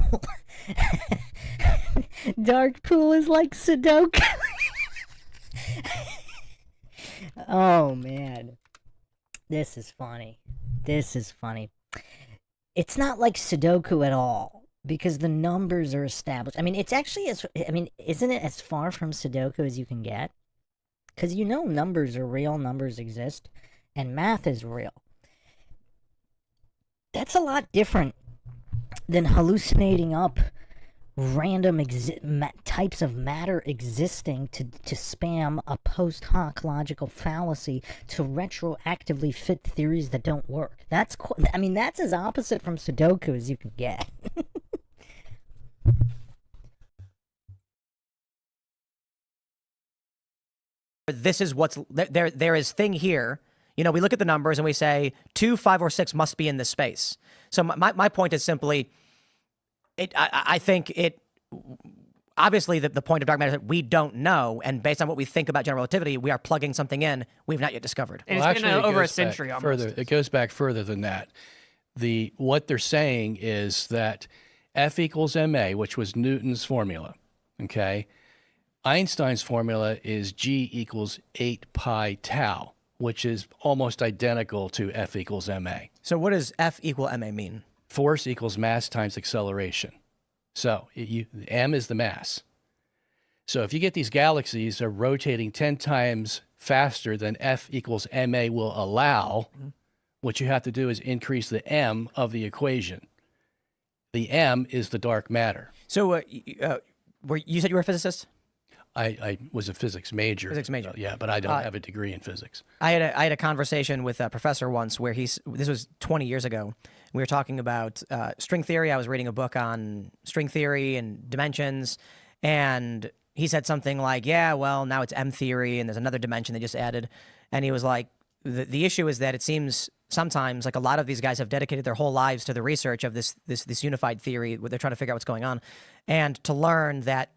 Dark Pool is like Sudoku. Oh man, this is funny. This is funny. It's not like Sudoku at all because the numbers are established. I mean, it's actually isn't it as far from Sudoku as you can get? Because you know numbers are real, numbers exist, and math is real. That's a lot different than hallucinating up random types of matter existing to spam a post hoc logical fallacy to retroactively fit theories that don't work. That's I mean, that's as opposite from Sudoku as you can get. This is what's there is thing here. You know, we look at the numbers and we say 2, 5, or 6 must be in this space. So my point is simply, I think it, obviously the point of dark matter is that we don't know, and based on what we think about general relativity, we are plugging something in we've not yet discovered. And Well, it's been actually, it over a goes back century almost. further. It goes back further than that. What they're saying is that F equals ma, which was Newton's formula, okay? Einstein's formula is G equals 8 pi tau, which is almost identical to F equals ma. So what does F equal ma mean? Force equals mass times acceleration. So m is the mass. So if you get these galaxies that are rotating 10 times faster than F equals ma will allow, what you have to do is increase the m of the equation. The m is the dark matter. So you said you were a physicist? I was a physics major. Physics major. Yeah, but I don't have a degree in physics. I had a conversation with a professor once where this was 20 years ago. We were talking about string theory. I was reading a book on string theory and dimensions, and he said something like, yeah, well, now it's M theory, and there's another dimension they just added. And he was like, the issue is that it seems sometimes like a lot of these guys have dedicated their whole lives to the research of this unified theory where they're trying to figure out what's going on, and to learn that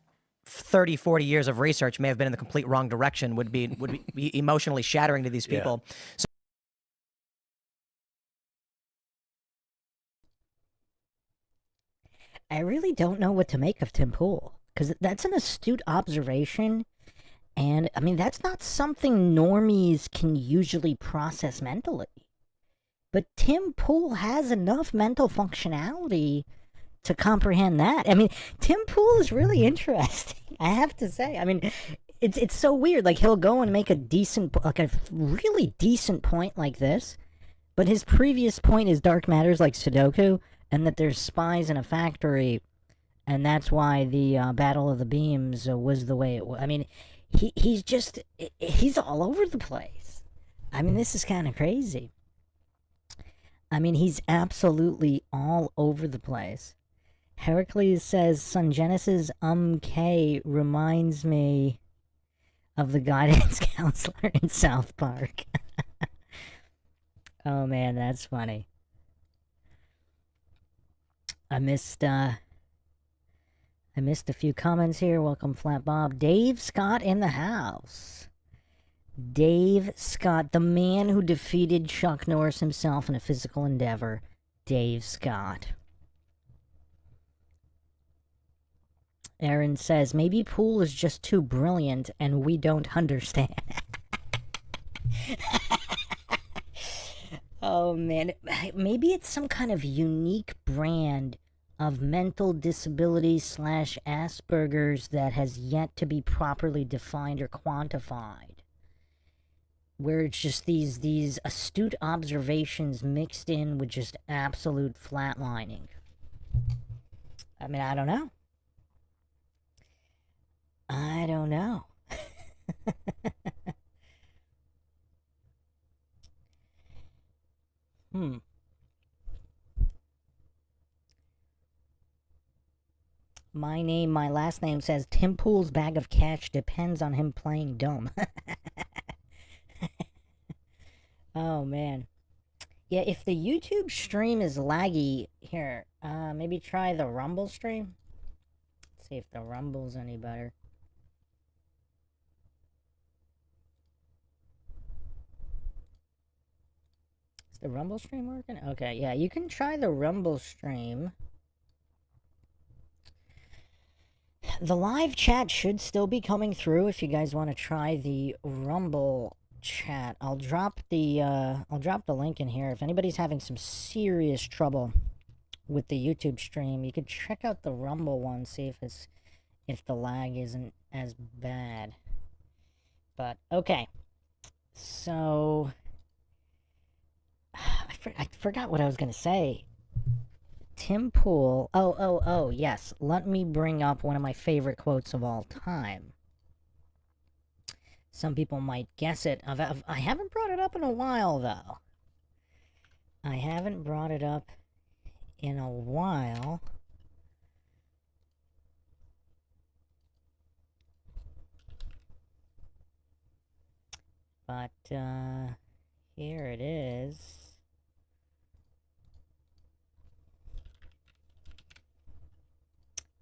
30, 40 years of research may have been in the complete wrong direction would be emotionally shattering to these people. Yeah. So I really don't know what to make of Tim Pool, because that's an astute observation, and I mean, that's not something normies can usually process mentally. But Tim Pool has enough mental functionality to comprehend that. I mean, Tim Pool is really interesting, I have to say. I mean, it's so weird. Like, he'll go and make a really decent point like this, but his previous point is dark matter's like Sudoku, and that there's spies in a factory, and that's why the Battle of the Beams was the way it was. I mean, he's all over the place. I mean, this is kind of crazy. I mean, he's absolutely all over the place. Heracles says Sungenis's K reminds me of the guidance counselor in South Park. Oh man, that's funny. I missed a few comments here. Welcome, Flat Bob. Dave Scott in the house. Dave Scott, the man who defeated Chuck Norris himself in a physical endeavor. Dave Scott. Aaron says, maybe Poole is just too brilliant and we don't understand. Oh, man. Maybe it's some kind of unique brand of mental disability / Asperger's that has yet to be properly defined or quantified. Where it's just these astute observations mixed in with just absolute flatlining. I mean, I don't know. I don't know. My last name says Tim Pool's bag of cash depends on him playing dumb. Oh, man. Yeah, if the YouTube stream is laggy, here, maybe try the Rumble stream. Let's see if the Rumble's any better. Is the Rumble stream working? Okay, yeah, you can try the Rumble stream. The live chat should still be coming through if you guys want to try the Rumble chat. I'll drop the link in here. If anybody's having some serious trouble with the YouTube stream, you could check out the Rumble one, see if the lag isn't as bad. But okay, so I forgot what I was gonna say. Tim Pool. Oh, yes. Let me bring up one of my favorite quotes of all time. Some people might guess it. I haven't brought it up in a while, though. I haven't brought it up in a while. But, here it is.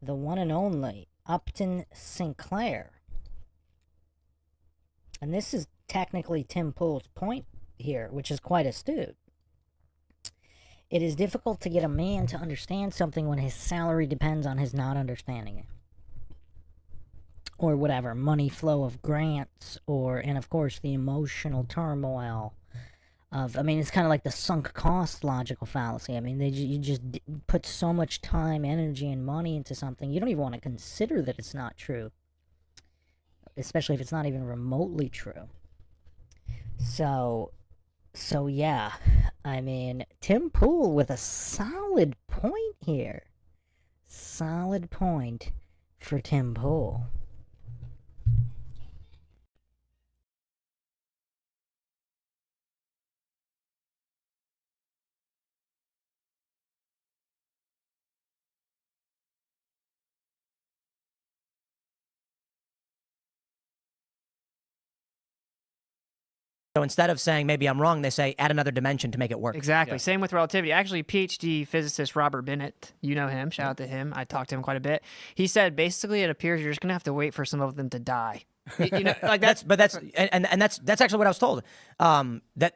The one and only Upton Sinclair. And this is technically Tim Pool's point here, which is quite astute. It is difficult to get a man to understand something when his salary depends on his not understanding it. Or whatever, money flow of grants, and of course the emotional turmoil of, I mean, it's kind of like the sunk cost logical fallacy. I mean, you just put so much time, energy, and money into something, you don't even want to consider that it's not true. Especially if it's not even remotely true. So yeah, I mean, Tim Pool with a solid point here. Solid point for Tim Pool. So instead of saying maybe I'm wrong, they say add another dimension to make it work. Exactly. Same with relativity. Actually, PhD physicist Robert Bennett, you know him. Shout out to him. I talked to him quite a bit. He said basically it appears you're just gonna have to wait for some of them to die. You know, like that's that's actually what I was told. This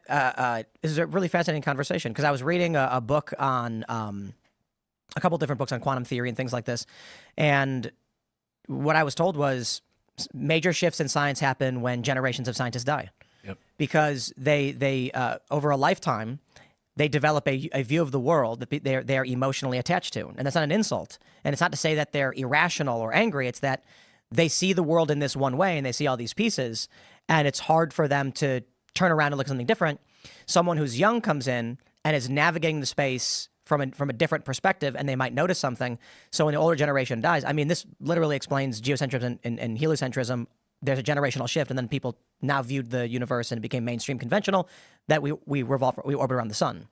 is a really fascinating conversation because I was reading a book on a couple different books on quantum theory and things like this, and what I was told was major shifts in science happen when generations of scientists die. Yep. Because they over a lifetime, they develop a view of the world that they're emotionally attached to. And that's not an insult. And it's not to say that they're irrational or angry. It's that they see the world in this one way and they see all these pieces. And it's hard for them to turn around and look at something different. Someone who's young comes in and is navigating the space from a different perspective, and they might notice something. So when the older generation dies, I mean, this literally explains geocentrism and heliocentrism. There's a generational shift, and then people now viewed the universe and it became mainstream conventional that we orbit around the sun.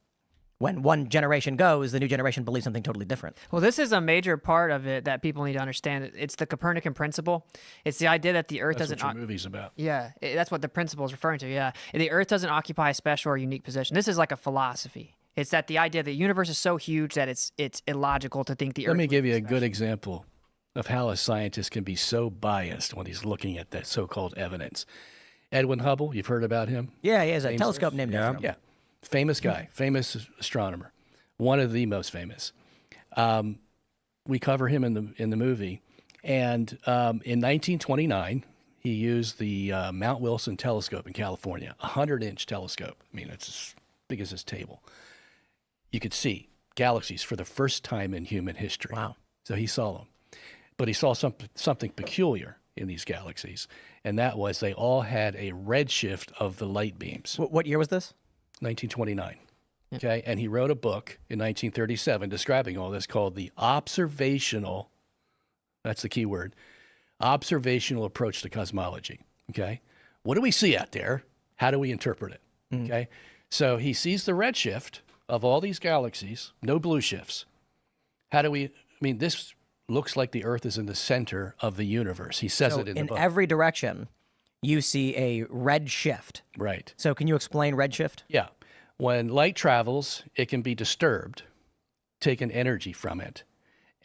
When one generation goes, the new generation believes something totally different. Well, this is a major part of it that people need to understand. It's the Copernican principle. It's the idea that the Earth That's doesn't. what your movie's about. Yeah, that's what the principle is referring to. Yeah, the Earth doesn't occupy a special or unique position. This is like a philosophy. It's that the idea that the universe is so huge that it's illogical to think the Earth. Let me would give be you a special. good example of how a scientist can be so biased when he's looking at that so-called evidence. Edwin Hubble, you've heard about him? Yeah, he has a telescope named after him. Yeah, famous guy, famous astronomer, one of the most famous. We cover him in the movie, and in 1929, he used the Mount Wilson telescope in California, a 100-inch telescope. I mean, it's as big as this table. You could see galaxies for the first time in human history. Wow! So he saw them, but he saw something peculiar in these galaxies, and that was they all had a redshift of the light beams. What year was this? 1929. Okay, and he wrote a book in 1937 describing all this called the observational, that's the key word, observational approach to cosmology. Okay, what do we see out there? How do we interpret it? Okay, so he sees the redshift of all these galaxies, no blue shifts. This looks like the Earth is in the center of the universe. He says it in the book. In every direction, you see a red shift. Right. So can you explain redshift? Yeah. When light travels, it can be disturbed, taken energy from it,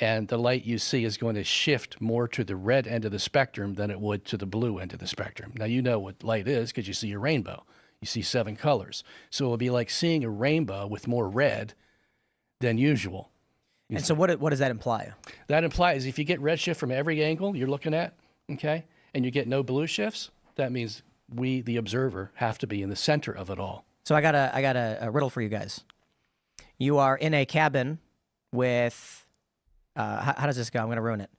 and the light you see is going to shift more to the red end of the spectrum than it would to the blue end of the spectrum. Now, you know what light is because you see a rainbow. You see 7 colors. So it'll be like seeing a rainbow with more red than usual. And so what does that imply? That implies if you get redshift from every angle you're looking at, okay, and you get no blue shifts, that means we, the observer, have to be in the center of it all. So I got a riddle for you guys. You are in a cabin with, how does this go? I'm going to ruin it.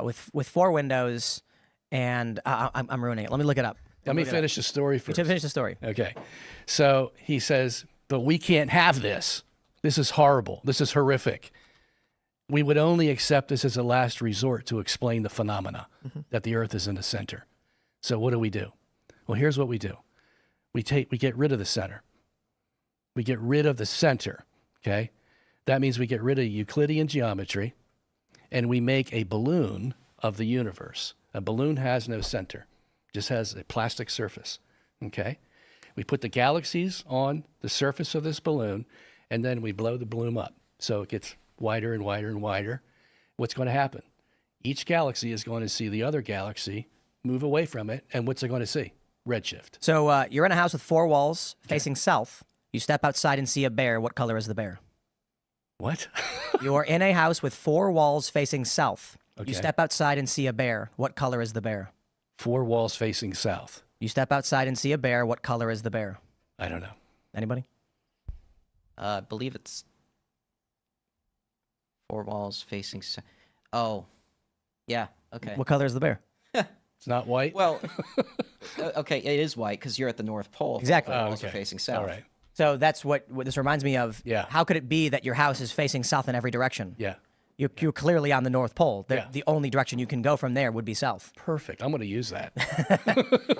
With 4 windows, and I'm ruining it. Let me look it up. Let me finish the story first. To finish the story. Okay. So he says, but we can't have this. This is horrible. This is horrific. We would only accept this as a last resort to explain the phenomena that the Earth is in the center. So what do? Well, here's what we do. We get rid of the center. We get rid of the center, okay? That means we get rid of Euclidean geometry, and we make a balloon of the universe. A balloon has no center, just has a plastic surface, okay? We put the galaxies on the surface of this balloon, and then we blow the balloon up. So it gets wider and wider and wider. What's going to happen? Each galaxy is going to see the other galaxy move away from it, and what's it going to see? Redshift. So you're in a house with 4 walls facing south. You step outside and see a bear. What color is the bear? What? You're in a house with 4 walls facing south. Okay. You step outside and see a bear. What color is the bear? 4 walls facing south. You step outside and see a bear. What color is the bear? I don't know. Anybody? I believe it's 4 walls facing. Oh, yeah. Okay. What color is the bear? It's not white? Well, okay, it is white because you're at the North Pole. Exactly. The walls are facing south. All right. So that's what this reminds me of. Yeah. How could it be that your house is facing south in every direction? Yeah. You're clearly on the North Pole. Yeah. The only direction you can go from there would be south. Perfect. I'm going to use that.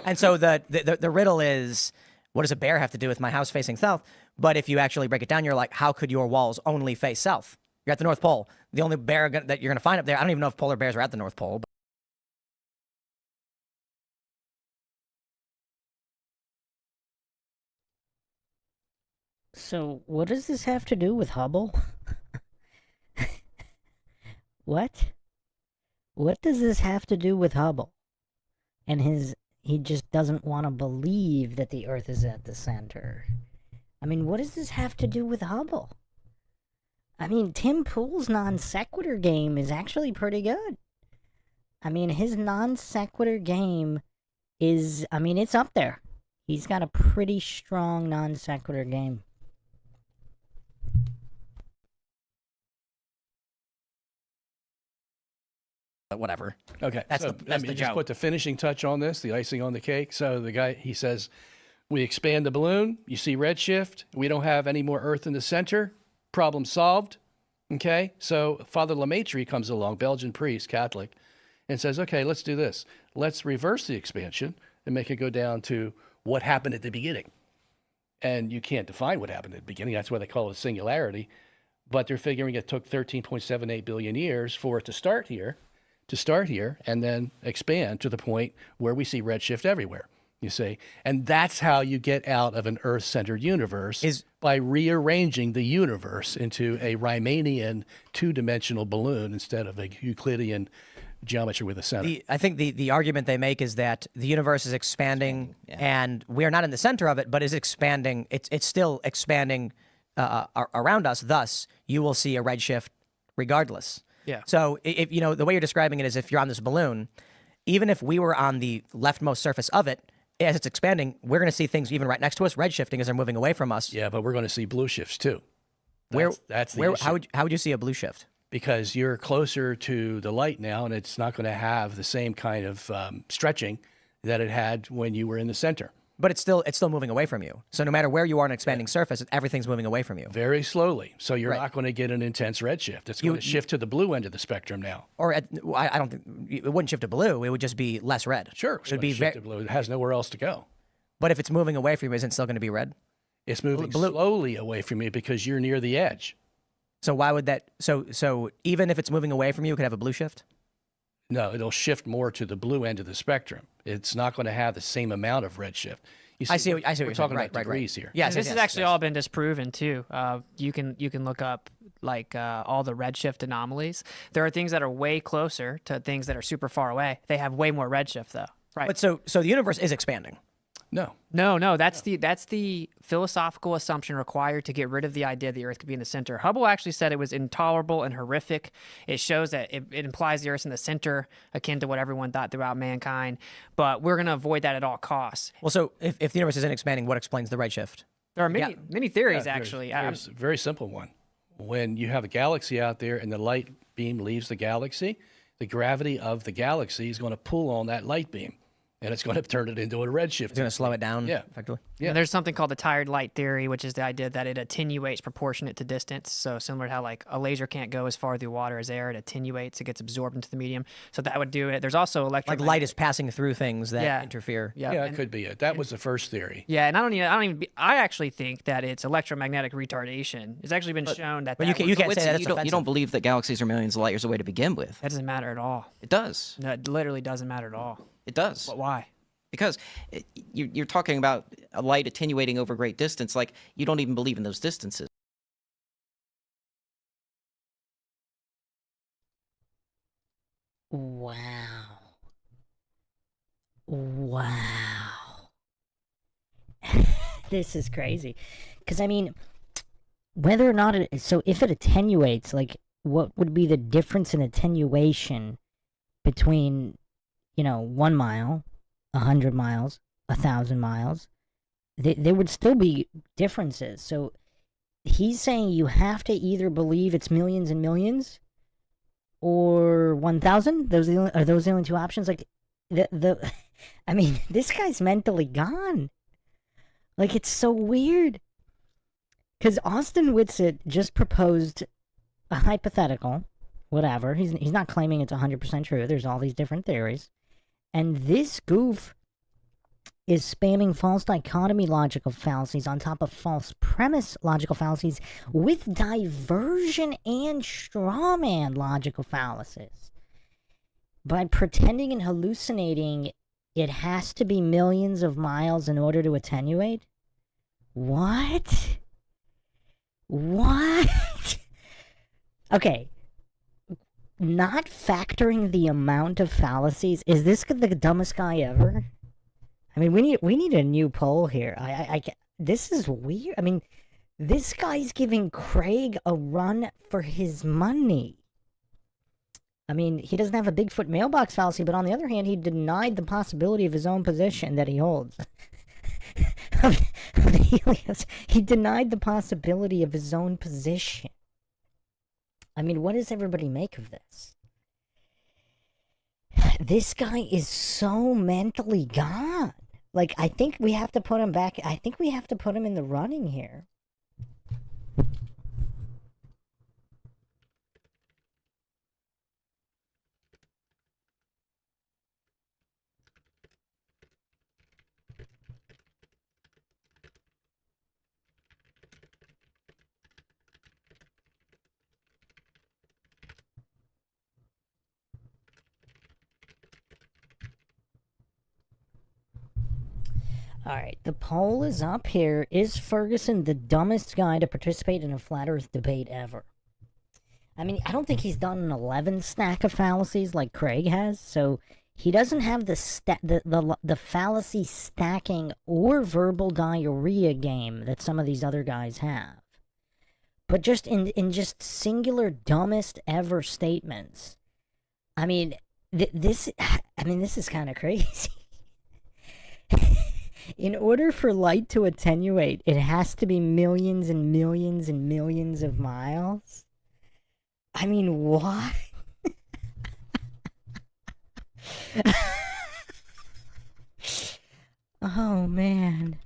And so the riddle is, what does a bear have to do with my house facing south? But if you actually break it down, you're like, how could your walls only face south? You're at the North Pole. The only bear that you're going to find up there, I don't even know if polar bears are at the North Pole. But So, what does this have to do with Hubble? What? What does this have to do with Hubble? And he just doesn't want to believe that the Earth is at the center. I mean, what does this have to do with Hubble? I mean, Tim Pool's non sequitur game is actually pretty good. I mean, his non sequitur game is, I mean, it's up there. He's got a pretty strong non sequitur game. whatever. Okay. That's so the let me just joke. put the finishing touch on this, the icing on the cake. So the guy, he says, we expand the balloon. You see redshift. We don't have any more Earth in the center. Problem solved. Okay. So Father Lemaitre comes along, Belgian priest, Catholic, and says, okay, let's do this. Let's reverse the expansion and make it go down to what happened at the beginning. And you can't define what happened at the beginning. That's why they call it a singularity. But they're figuring it took 13.78 billion years for it to start here, and then expand to the point where we see redshift everywhere, you see. And that's how you get out of an Earth-centered universe, by rearranging the universe into a Riemannian two-dimensional balloon instead of a Euclidean geometry with a center. I think the argument they make is that the universe is expanding, and we're not in the center of it, but is expanding. It's still expanding around us. Thus, you will see a redshift regardless. Yeah. So if you know the way you're describing it is if you're on this balloon, even if we were on the leftmost surface of it, as it's expanding, we're going to see things even right next to us redshifting as they're moving away from us. Yeah, but we're going to see blue shifts too. That's the where issue. how would you see a blue shift? Because you're closer to the light now, and it's not going to have the same kind of stretching that it had when you were in the center. But it's still moving away from you. So no matter where you are on an expanding surface, everything's moving away from you. Very slowly. So you're Right. not going to get an intense redshift. It's going to shift to the blue end of the spectrum now. Or I don't think it wouldn't shift to blue. It would just be less red. Sure. It would be shift to blue. It has nowhere else to go. But if it's moving away from you, isn't it still going to be red? It's moving slowly away from you because you're near the edge. So why would that? So even if it's moving away from you, it could have a blue shift. No, it'll shift more to the blue end of the spectrum. It's not going to have the same amount of redshift. You I see what we're you're saying. talking Right, about degrees here. Yes, And this yes, has actually yes. all been disproven too. You can look up like all the redshift anomalies. There are things that are way closer to things that are super far away. They have way more redshift though. Right. But so the universe is expanding. No. No, that's the philosophical assumption required to get rid of the idea the Earth could be in the center. Hubble actually said it was intolerable and horrific. It shows that it implies the Earth's in the center, akin to what everyone thought throughout mankind. But we're going to avoid that at all costs. Well, so if the universe isn't expanding, what explains the redshift? There are many theories Yeah, actually. There's a very simple one. When you have a galaxy out there and the light beam leaves the galaxy, the gravity of the galaxy is going to pull on that light beam. and it's going to turn it into a redshift. It's going to slow it down. Yeah. Effectively. Yeah. And there's something called the tired light theory, which is the idea that it attenuates proportionate to distance. So similar to how like a laser can't go as far through water as air, it attenuates, it gets absorbed into the medium. So that would do it. There's also Like light is passing through things that interfere. Yeah, it could be it. That was the first theory. Yeah, and I actually think that it's electromagnetic retardation. It's actually been shown that. But you can't Witsit, say that. you don't believe that galaxies are millions of light years away to begin with. That doesn't matter at all. It does. No, it literally doesn't matter at all. It does. But why? Because you're talking about a light attenuating over great distance. Like, you don't even believe in those distances. Wow. Wow. This is crazy. Because, I mean, whether or not so if it attenuates, like, what would be the difference in attenuation between, 1 mile, 100 miles, 1,000 miles? There would still be differences. So he's saying you have to either believe it's millions and millions or 1,000. Are those the only two options? Like, I mean, this guy's mentally gone. Like, it's so weird. Because Austin Witsit just proposed a hypothetical, whatever. He's not claiming it's 100% true. There's all these different theories. And this goof is spamming false dichotomy logical fallacies on top of false premise logical fallacies with diversion and strawman logical fallacies. By pretending and hallucinating it has to be millions of miles in order to attenuate? What? What? Okay. Not factoring the amount of fallacies. Is this the dumbest guy ever? I mean, we need a new poll here. This is weird. I mean, this guy's giving Craig a run for his money. I mean, he doesn't have a Bigfoot mailbox fallacy, but on the other hand, he denied the possibility of his own position that he holds. of the Helios. He denied the possibility of his own position. I mean, what does everybody make of this? This guy is so mentally gone. Like, I think we have to put him back. I think we have to put him in the running here. Alright, the poll is up here. Is Ferguson the dumbest guy to participate in a flat earth debate ever? I mean, I don't think he's done an 11 stack of fallacies like Craig has, so he doesn't have the fallacy stacking or verbal diarrhea game that some of these other guys have. But just in just singular dumbest ever statements. I mean, this is kind of crazy. In order for light to attenuate, it has to be millions and millions and millions of miles. I mean, what? Oh, man.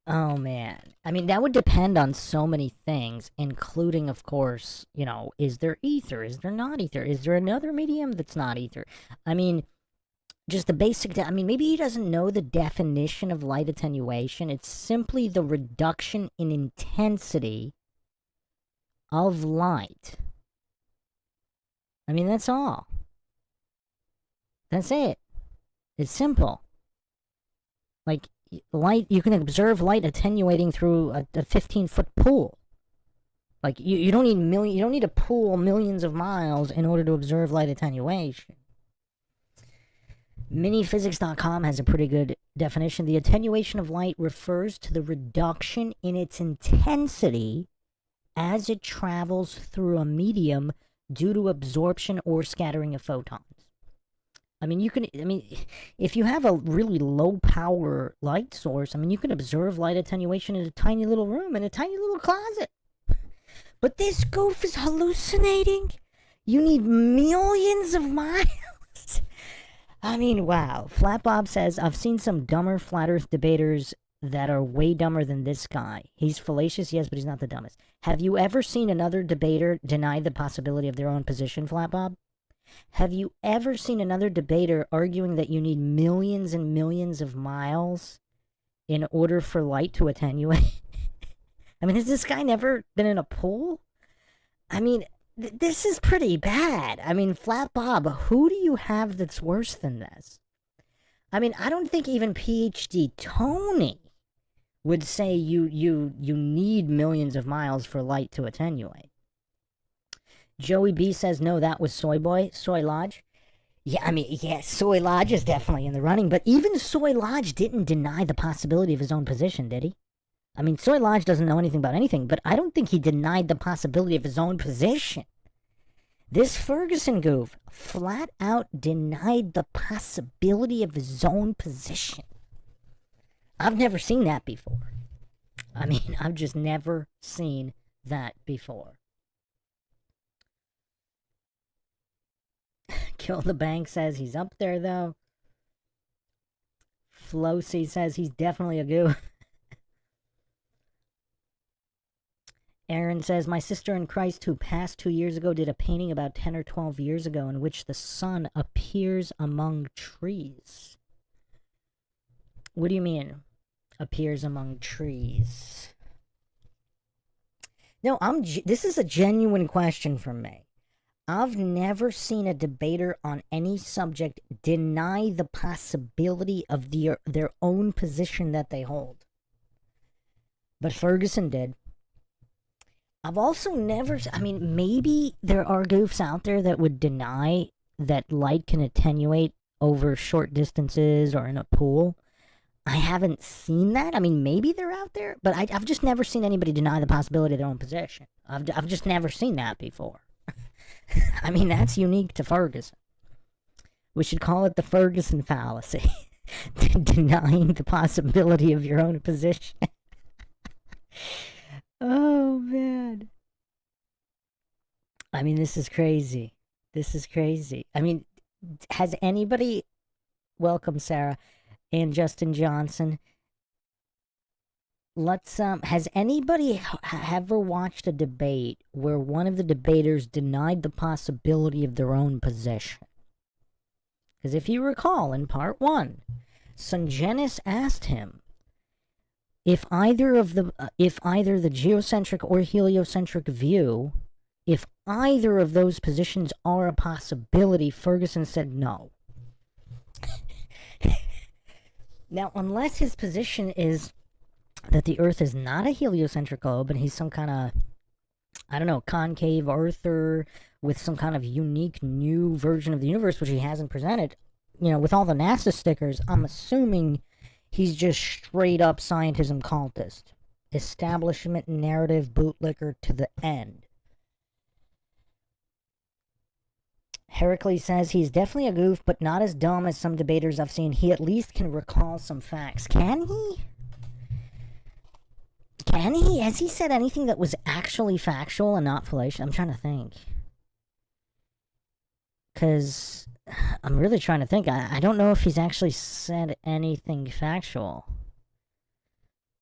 Oh, man. I mean, that would depend on so many things, including, of course, is there ether? Is there not ether? Is there another medium that's not ether? I mean, just the basic, maybe he doesn't know the definition of light attenuation. It's simply the reduction in intensity of light. I mean, that's all. That's it. It's simple. Like, light, you can observe light attenuating through a 15-foot pool. Like, you don't need a pool millions of miles in order to observe light attenuation. Miniphysics.com has a pretty good definition. The attenuation of light refers to the reduction in its intensity as it travels through a medium due to absorption or scattering of photons. If you have a really low power light source, you can observe light attenuation in a tiny little room, in a tiny little closet. But this goof is hallucinating. You need millions of miles. I mean, wow. Flat Bob says, I've seen some dumber flat earth debaters that are way dumber than this guy. He's fallacious, yes, but he's not the dumbest. Have you ever seen another debater deny the possibility of their own position, Flat Bob? Have you ever seen another debater arguing that you need millions and millions of miles in order for light to attenuate? I mean, has this guy never been in a pool? I mean, this is pretty bad. I mean, Flat Bob, who do you have that's worse than this? I mean, I don't think even PhD Tony would say you need millions of miles for light to attenuate. Joey B says, no, that was Soy Boy, Soy Lodge. Yeah, I mean, yeah, Soy Lodge is definitely in the running, but even Soy Lodge didn't deny the possibility of his own position, did he? I mean, Soy Lodge doesn't know anything about anything, but I don't think he denied the possibility of his own position. This Ferguson goof flat out denied the possibility of his own position. I've never seen that before. I mean, I've just never seen that before. Kill the Bank says he's up there, though. Flocy says he's definitely a goof. Aaron says, my sister in Christ who passed 2 years ago did a painting about 10 or 12 years ago in which the sun appears among trees. What do you mean, appears among trees? No, this is a genuine question from me. I've never seen a debater on any subject deny the possibility of their own position that they hold. But Ferguson did. I've also never, I mean, maybe there are goofs out there that would deny that light can attenuate over short distances or in a pool. I haven't seen that. I mean, maybe they're out there, but I've just never seen anybody deny the possibility of their own position. I've just never seen that before. I mean, that's unique to Ferguson. We should call it the Ferguson fallacy. Denying the possibility of your own position. Oh, man. I mean, this is crazy. This is crazy. I mean, has anybody... Welcome, Sarah. And Justin Johnson. Has anybody ever watched a debate where one of the debaters denied the possibility of their own position? Because if you recall, in part 1, Sungenis asked him if either the geocentric or heliocentric view, if either of those positions are a possibility, Ferguson said no. Now, unless his position is that the Earth is not a heliocentric globe and he's some kind of, I don't know, concave earther with some kind of unique new version of the universe, which he hasn't presented, you know, with all the NASA stickers, I'm assuming he's just straight up scientism cultist. Establishment narrative bootlicker to the end. Heracles says he's definitely a goof, but not as dumb as some debaters I've seen. He at least can recall some facts. Can he? Can he? Has he said anything that was actually factual and not fallacious? I'm trying to think. Because I'm really trying to think. I don't know if he's actually said anything factual.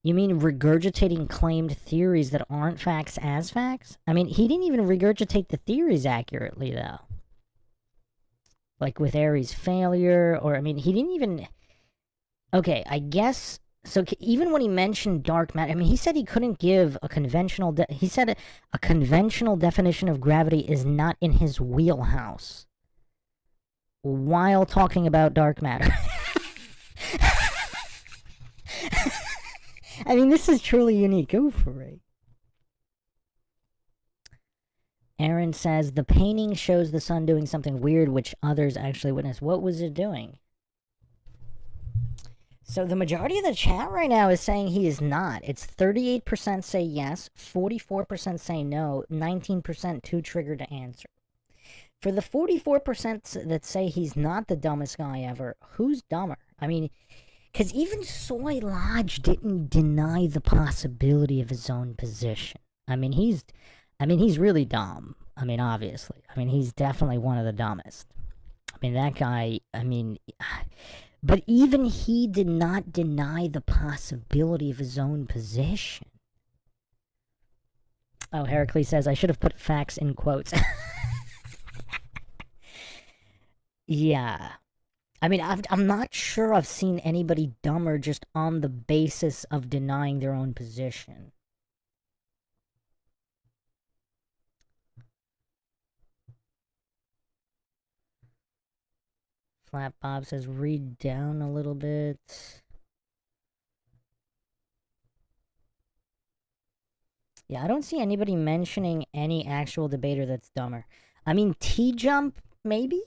You mean regurgitating claimed theories that aren't facts as facts? I mean, he didn't even regurgitate the theories accurately, though. Like with Ares' failure, or, I mean, he didn't even... Okay, I guess... So even when he mentioned dark matter, I mean, he said he couldn't give a conventional... he said a conventional definition of gravity is not in his wheelhouse while talking about dark matter. I mean, this is truly unique. Go for it. Aaron says, the painting shows the sun doing something weird which others actually witnessed. What was it doing? So the majority of the chat right now is saying he is not. It's 38% say yes, 44% say no, 19% too triggered to answer. For the 44% that say he's not the dumbest guy ever, who's dumber? I mean, because even Soy Lodge didn't deny the possibility of his own position. I mean, he's really dumb. I mean, obviously. I mean, he's definitely one of the dumbest. mean, that guy, but even he did not deny the possibility of his own position. Oh, Heracles says, I should have put facts in quotes. Yeah. I mean, I'm not sure I've seen anybody dumber just on the basis of denying their own position. Flat Bob says, read down a little bit. Yeah, I don't see anybody mentioning any actual debater that's dumber. I mean, T-Jump, maybe?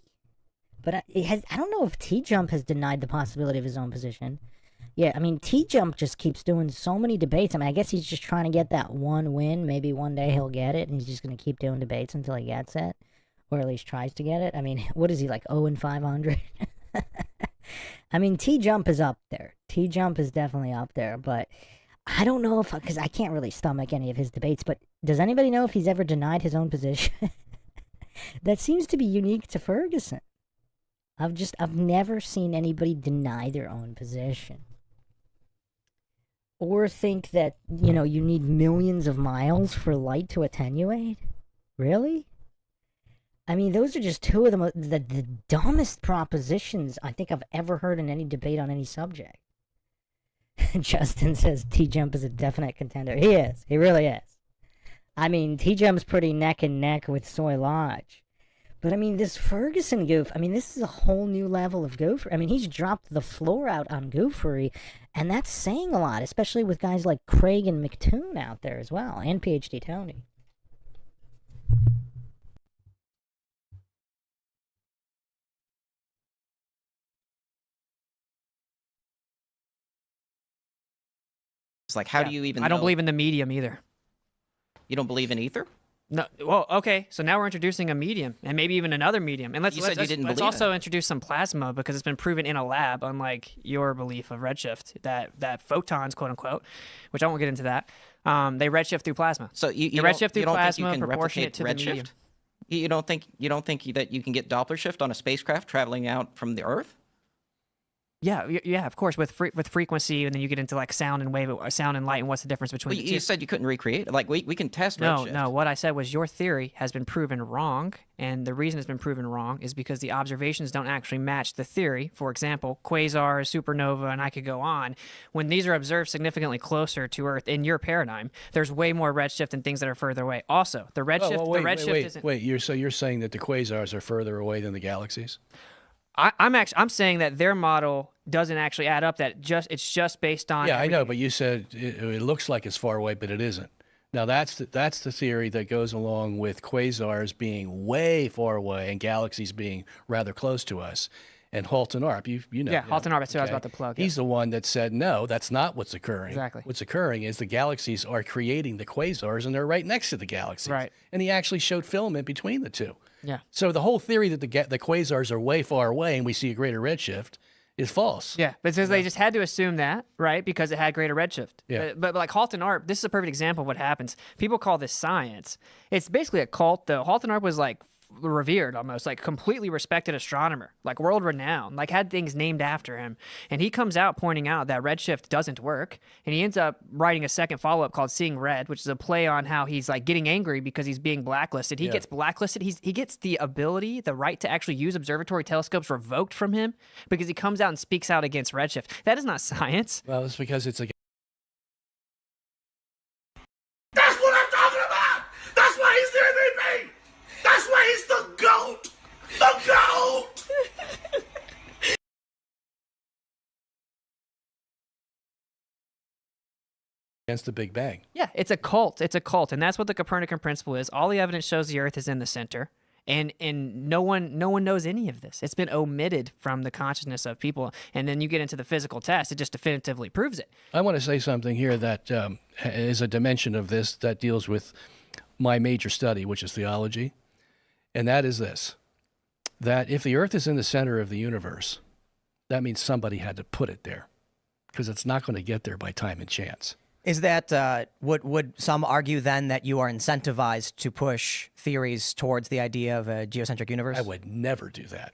But I don't know if T-Jump has denied the possibility of his own position. Yeah, I mean, T-Jump just keeps doing so many debates. I mean, I guess he's just trying to get that one win. Maybe one day he'll get it, and he's just going to keep doing debates until he gets it. Or at least tries to get it. I mean, what is he, like 0-500? I mean, T-Jump is up there. T-Jump is definitely up there, but I don't know if, because I can't really stomach any of his debates, but does anybody know if he's ever denied his own position? That seems to be unique to Ferguson. I've never seen anybody deny their own position. Or think that, you know, you need millions of miles for light to attenuate? Really? I mean, those are just two of the dumbest propositions I think I've ever heard in any debate on any subject. Justin says T-Jump is a definite contender. He is. He really is. I mean, T-Jump's pretty neck and neck with Soy Lodge. But, I mean, this Ferguson goof, I mean, this is a whole new level of goof. I mean, he's dropped the floor out on goofery, and that's saying a lot, especially with guys like Craig and McToon out there as well, and PhD Tony. It's like, how do you even I don't know? believe in the medium either. You don't believe in ether? No, well, okay. So now we're introducing a medium, and maybe even another medium. And let's You said you didn't let's believe also in it. introduce some plasma, because it's been proven in a lab, unlike your belief of redshift, that photons, quote unquote, which I won't get into that. They redshift through plasma. So They you redshift through don't think you plasma can proportionate replicate to the medium. redshift? You don't think that you can get Doppler shift on a spacecraft traveling out from the Earth? Yeah, of course, with frequency, and then you get into like sound and wave, sound and light, and what's the difference between Well, the you two? said you couldn't recreate it. Like we can test redshift. No. What I said was your theory has been proven wrong, and the reason it's been proven wrong is because the observations don't actually match the theory. For example, quasars, supernova, and I could go on. When these are observed significantly closer to Earth in your paradigm, there's way more redshift than things that are further away. Also, the redshift isn't. Wait. You're saying that the quasars are further away than the galaxies? I'm saying that their model doesn't actually add up. That it's just based on. Yeah, I know, but you said it looks like it's far away, but it isn't. Now that's the theory that goes along with quasars being way far away and galaxies being rather close to us. And Halton Arp, you know. Yeah, Halton Arp, that's who I was about to plug. He's the one that said, no, that's not what's occurring. Exactly. What's occurring is the galaxies are creating the quasars, and they're right next to the galaxies. Right. And he actually showed filament between the two. Yeah. So the whole theory that the quasars are way far away and we see a greater redshift is false. Yeah, but since they just had to assume that, right, because it had greater redshift. Yeah. But like Halton Arp, this is a perfect example of what happens. People call this science. It's basically a cult, though. Halton Arp was like revered almost, like completely respected astronomer, like world renowned, like had things named after him. And he comes out pointing out that redshift doesn't work, and he ends up writing a second follow-up called Seeing Red, which is a play on how he's like getting angry because he's being blacklisted. He gets blacklisted. He gets the right to actually use observatory telescopes revoked from him because he comes out and speaks out against redshift. That is not science. Well, it's because it's a That's what I'm talking about! That's why he's the MVP! That's why he's the GOAT! The GOAT! against the Big Bang. Yeah, it's a cult. It's a cult, and that's what the Copernican principle is. All the evidence shows the Earth is in the center, and no one knows any of this. It's been omitted from the consciousness of people, and then you get into the physical test, it just definitively proves it. I want to say something here that is a dimension of this that deals with my major study, which is theology, and that is this: that if the Earth is in the center of the universe, that means somebody had to put it there, because it's not going to get there by time and chance. Is that, would some argue then that you are incentivized to push theories towards the idea of a geocentric universe? I would never do that.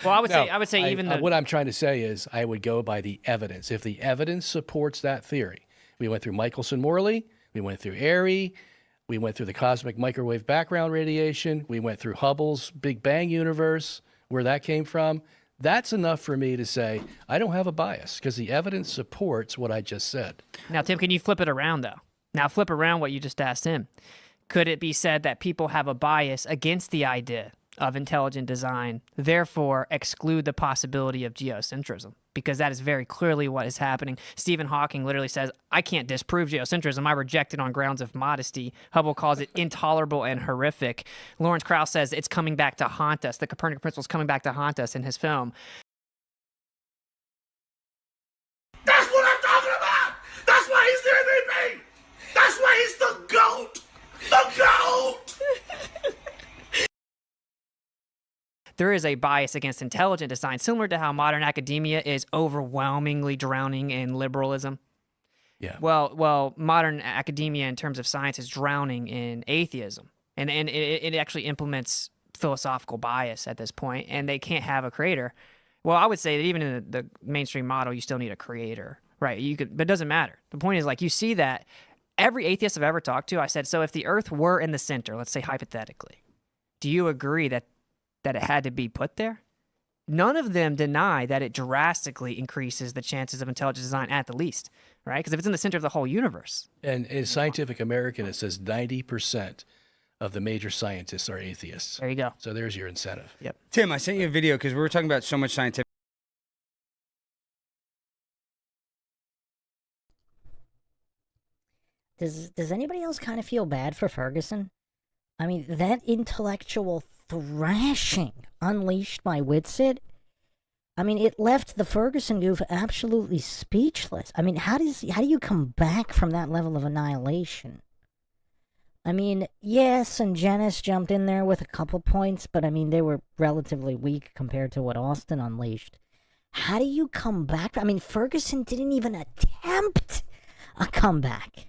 Well, I would No, say even the what I'm trying to say is I would go by the evidence. If the evidence supports that theory, we went through Michelson-Morley, we went through Airy, we went through the cosmic microwave background radiation, we went through Hubble's Big Bang universe, where that came from. That's enough for me to say I don't have a bias because the evidence supports what I just said. Now, Tim, can you flip it around though? Now flip around what you just asked him. Could it be said that people have a bias against the idea of intelligent design, therefore exclude the possibility of geocentrism? Because that is very clearly what is happening. Stephen Hawking literally says, I can't disprove geocentrism. I reject it on grounds of modesty. Hubble calls it intolerable and horrific. Lawrence Krauss says it's coming back to haunt us. The Copernican principle is coming back to haunt us in his film. That's what I'm talking about. That's why he's the MVP. That's why he's the GOAT. The GOAT. There is a bias against intelligent design, similar to how modern academia is overwhelmingly drowning in liberalism. Yeah. Well, modern academia in terms of science is drowning in atheism, and it actually implements philosophical bias at this point, and they can't have a creator. Well, I would say that even in the mainstream model, you still need a creator, right? But it doesn't matter. The point is, like, you see that every atheist I've ever talked to, I said, so if the Earth were in the center, let's say hypothetically, do you agree that it had to be put there? None of them deny that it drastically increases the chances of intelligent design at the least, right? Because if it's in the center of the whole universe. And in Scientific American, it says 90% of the major scientists are atheists. There you go. So there's your incentive. Yep. Tim, I sent you a video because we were talking about so much scientific. Does anybody else kind of feel bad for Ferguson? I mean, that intellectual thrashing unleashed by Witsit, I mean, it left the Ferguson goof absolutely speechless. I mean, how do you come back from that level of annihilation? I mean, yes, Sungenis jumped in there with a couple points, but I mean, they were relatively weak compared to what Austin unleashed. How do you come back? I mean, Ferguson didn't even attempt a comeback.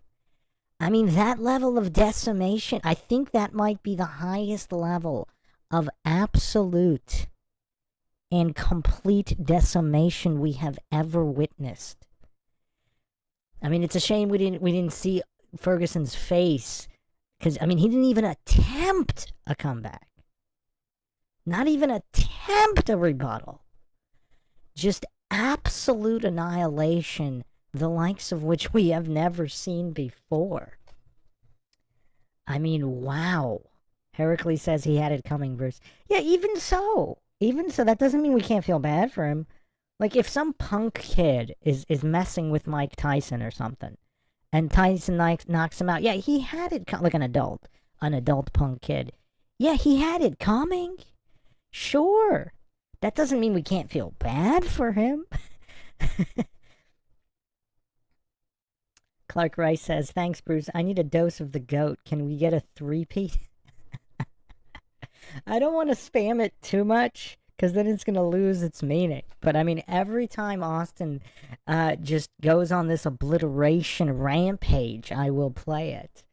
I mean, that level of decimation, I think that might be the highest level of absolute and complete decimation we have ever witnessed. I mean, it's a shame we didn't see Ferguson's face, because I mean, he didn't even attempt a comeback. Not even attempt a rebuttal. Just absolute annihilation, the likes of which we have never seen before. I mean, wow. Heracles says he had it coming, Bruce. Yeah, even so, that doesn't mean we can't feel bad for him. Like, if some punk kid is messing with Mike Tyson or something, and Tyson knocks him out, yeah, he had it, like an adult punk kid. Yeah, he had it coming. Sure. That doesn't mean we can't feel bad for him. Clark Rice says, thanks, Bruce. I need a dose of the goat. Can we get a three-peat? I don't want to spam it too much, because then it's going to lose its meaning. But, I mean, every time Austin just goes on this obliteration rampage, I will play it.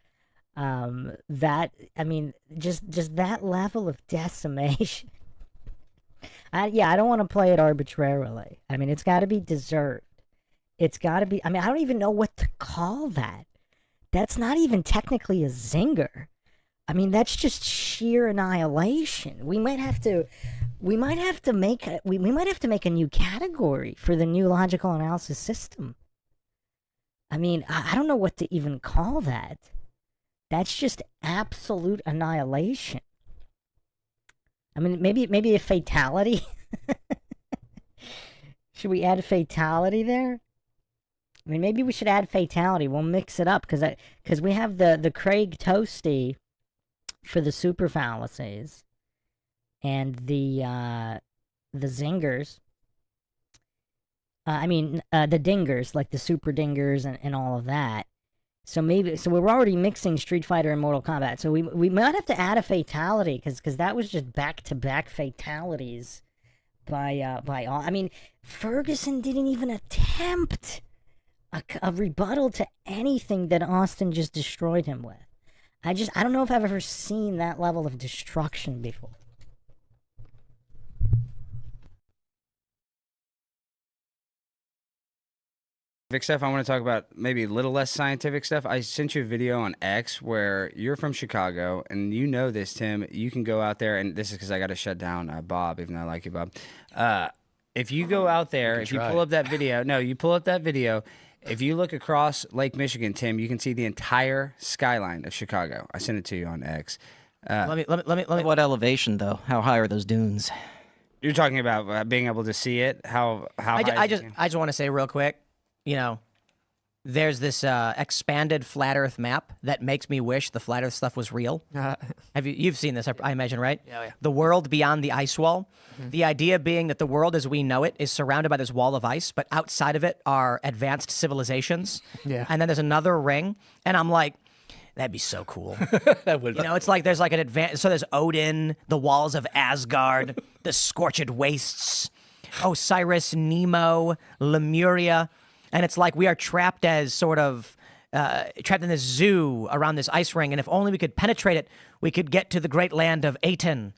Just that level of decimation. I don't want to play it arbitrarily. I mean, it's got to be deserved. It's got to be, I mean, I don't even know what to call that. That's not even technically a zinger. I mean, that's just sheer annihilation. We might have to make a new category for the new logical analysis system. I mean, I don't know what to even call that. That's just absolute annihilation. I mean, maybe a fatality. Should we add a fatality there? I mean, maybe we should add fatality. We'll mix it up because we have the Craig Toasty for the super fallacies and the zingers. The dingers, like the super dingers and all of that. So we're already mixing Street Fighter and Mortal Kombat. So we might have to add a fatality because that was just back-to-back fatalities by all. I mean, Ferguson didn't even attempt a rebuttal to anything that Austin just destroyed him with. I don't know if I've ever seen that level of destruction before. Stuff. I want to talk about maybe a little less scientific stuff. I sent you a video on X where you're from Chicago, and you know this, Tim. You can go out there, and this is because I got to shut down Bob, even though I like you, Bob. If you go out there, if you pull up that video, you pull up that video. If you look across Lake Michigan, Tim, you can see the entire skyline of Chicago. I sent it to you on X. Let me. What elevation though? How high are those dunes? You're talking about being able to see it. How high? I just want to say real quick, there's this expanded flat Earth map that makes me wish the flat Earth stuff was real. You've seen this, I imagine, right? Yeah. The world beyond the ice wall. The idea being that the world as we know it is surrounded by this wall of ice, but outside of it are advanced civilizations. Yeah. And then there's another ring, and I'm like, that'd be so cool. That would. It's like there's like an advanced. So there's Odin, the walls of Asgard, the scorched wastes, Osiris, Nemo, Lemuria. And it's like we are trapped as sort of trapped in this zoo around this ice ring. And if only we could penetrate it, we could get to the great land of Aten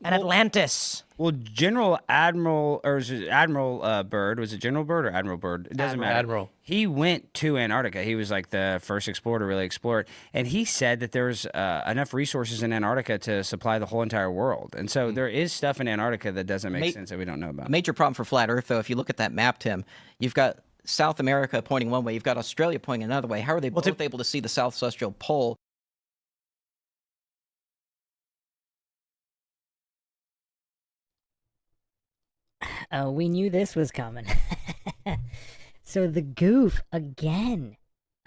and Atlantis. Well, General Admiral, or is it Admiral Byrd? Was it General Byrd or Admiral Byrd? It doesn't matter. Admiral. He went to Antarctica. He was like the first explorer to really explore it. And he said that there's enough resources in Antarctica to supply the whole entire world. And so there is stuff in Antarctica that doesn't make sense that we don't know about. Major problem for flat Earth, though, if you look at that map, Tim, you've got South America pointing one way, you've got Australia pointing another way. How are they both able to see the South Celestial Pole? We knew this was coming. So the goof again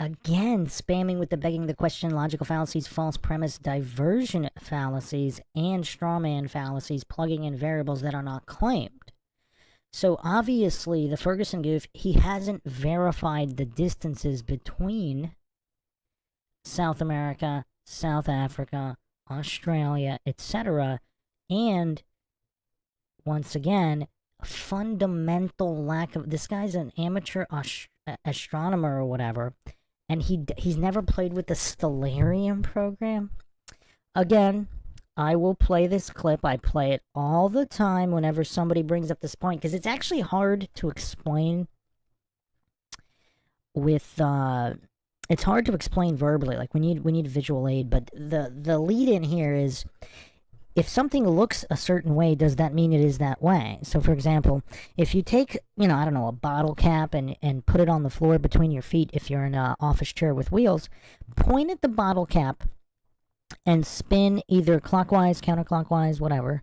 spamming with the begging the question, logical fallacies, false premise, diversion fallacies, and strawman fallacies, plugging in variables that are not claimed. So obviously the Ferguson goof, he hasn't verified the distances between South America, South Africa, Australia, etc. And once again, fundamental lack of, this guy's an amateur astronomer or whatever, and he's never played with the Stellarium program. Again, I will play this clip. I play it all the time whenever somebody brings up this point, because it's actually hard to explain with it's hard to explain verbally. Like we need visual aid, but the lead in here is, if something looks a certain way, does that mean it is that way? So, for example, if you take, I don't know, a bottle cap and put it on the floor between your feet, if you're in an office chair with wheels, point at the bottle cap and spin either clockwise, counterclockwise, whatever,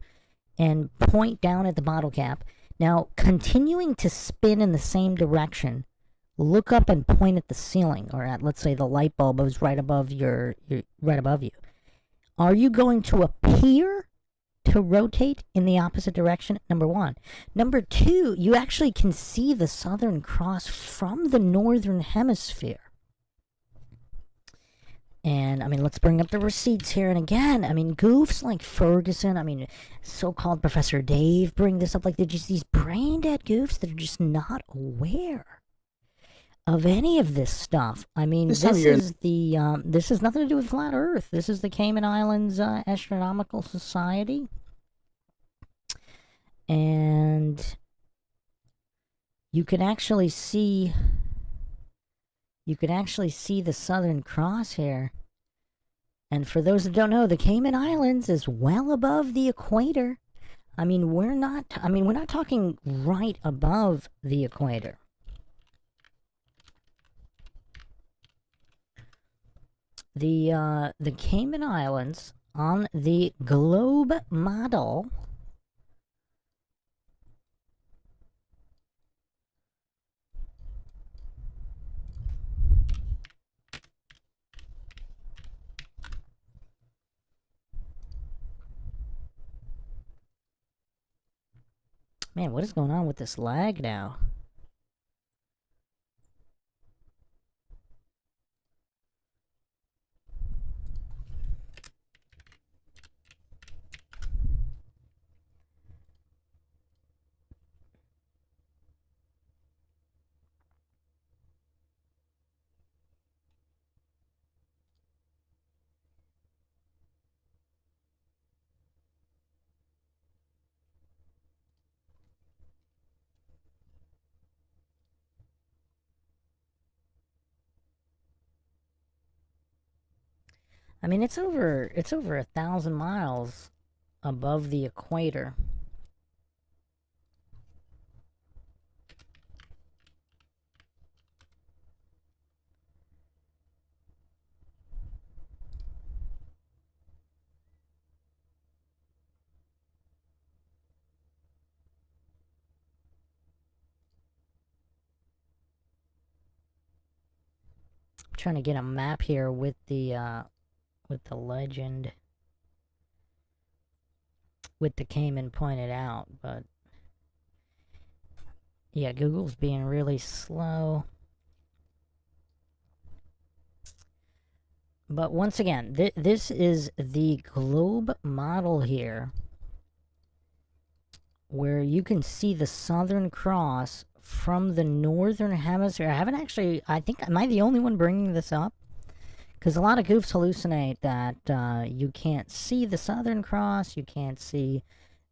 and point down at the bottle cap. Now, continuing to spin in the same direction, look up and point at the ceiling, or at, let's say, the light bulb is right above right above you. Are you going to appear to rotate in the opposite direction? Number one. Number two, you actually can see the Southern Cross from the Northern Hemisphere. And, let's bring up the receipts here. And again, goofs like Ferguson, so-called Professor Dave bring this up. Like, they're just these brain-dead goofs that are just not aware of any of this stuff. This has nothing to do with flat Earth. This is the Cayman Islands Astronomical Society, and you can actually see the Southern Cross here. And for those that don't know, the Cayman Islands is well above the equator. We're not talking right above the equator. The Cayman Islands on the globe model Man, what is going on with this lag now? I mean, it's over 1,000 miles above the equator. I'm trying to get a map here with the legend, with the Cayman pointed out, but yeah, Google's being really slow. But once again, this is the globe model here, where you can see the Southern Cross from the Northern Hemisphere. I haven't actually, I think, am I the only one bringing this up? Because a lot of goofs hallucinate that you can't see the Southern Cross, you can't see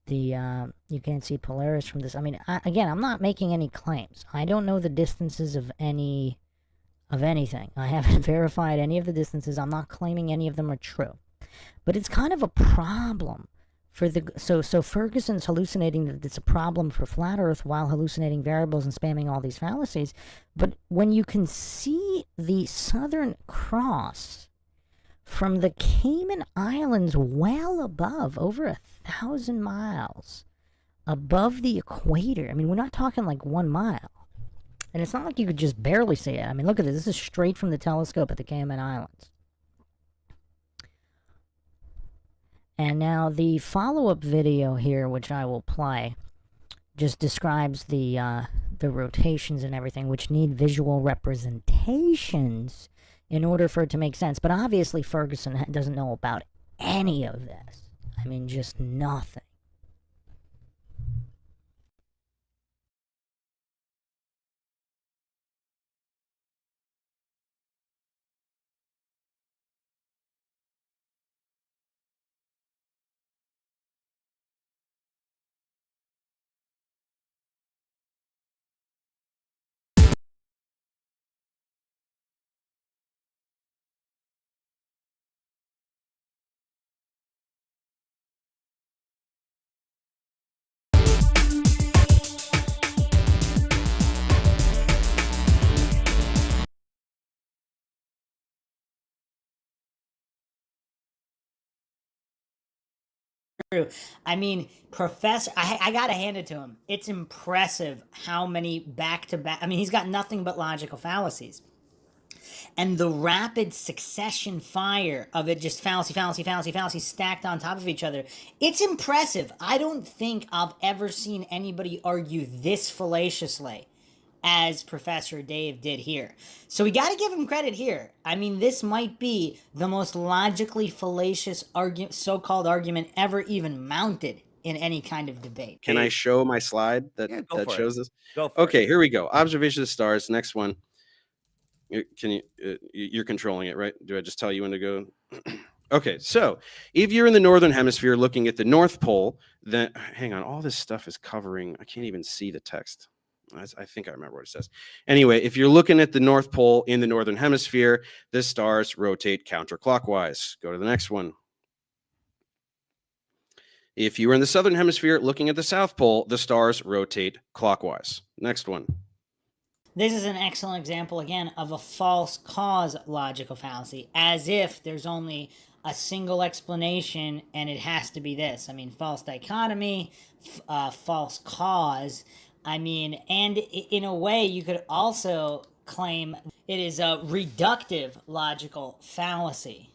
Polaris from this. I mean, again, I'm not making any claims. I don't know the distances of anything. I haven't verified any of the distances. I'm not claiming any of them are true. But it's kind of a problem for the... So Ferguson's hallucinating that it's a problem for flat Earth while hallucinating variables and spamming all these fallacies. But when you can see the Southern Cross from the Cayman Islands well above, over 1,000 miles above the equator, I mean, we're not talking like 1 mile. And it's not like you could just barely see it. I mean, look at this. This is straight from the telescope at the Cayman Islands. And now the follow-up video here, which I will play, just describes the rotations and everything, which need visual representations in order for it to make sense. But obviously Ferguson doesn't know about any of this. I mean, just nothing. I mean, Professor, I gotta hand it to him. It's impressive how many back-to-back, I mean, he's got nothing but logical fallacies. And the rapid succession fire of it, just fallacy, fallacy, fallacy, fallacy, stacked on top of each other. It's impressive. I don't think I've ever seen anybody argue this fallaciously as Professor Dave did here. So we got to give him credit here. I mean, this might be the most logically fallacious so-called argument ever even mounted in any kind of debate. Can I show my slide that shows this? Go for it. Okay, here we go. Observation of the stars. Next one. Can you? You're controlling it, right? Do I just tell you when to go? Okay, so if you're in the northern hemisphere looking at the North Pole, then hang on. All this stuff is covering. I can't even see the text. I think I remember what it says. Anyway, if you're looking at the North Pole in the northern hemisphere, the stars rotate counterclockwise. Go to the next one. If you are in the southern hemisphere looking at the South Pole, the stars rotate clockwise. Next one. This is an excellent example, again, of a false cause logical fallacy, as if there's only a single explanation and it has to be this. I mean, false dichotomy, false cause. I mean, and in a way, you could also claim it is a reductive logical fallacy.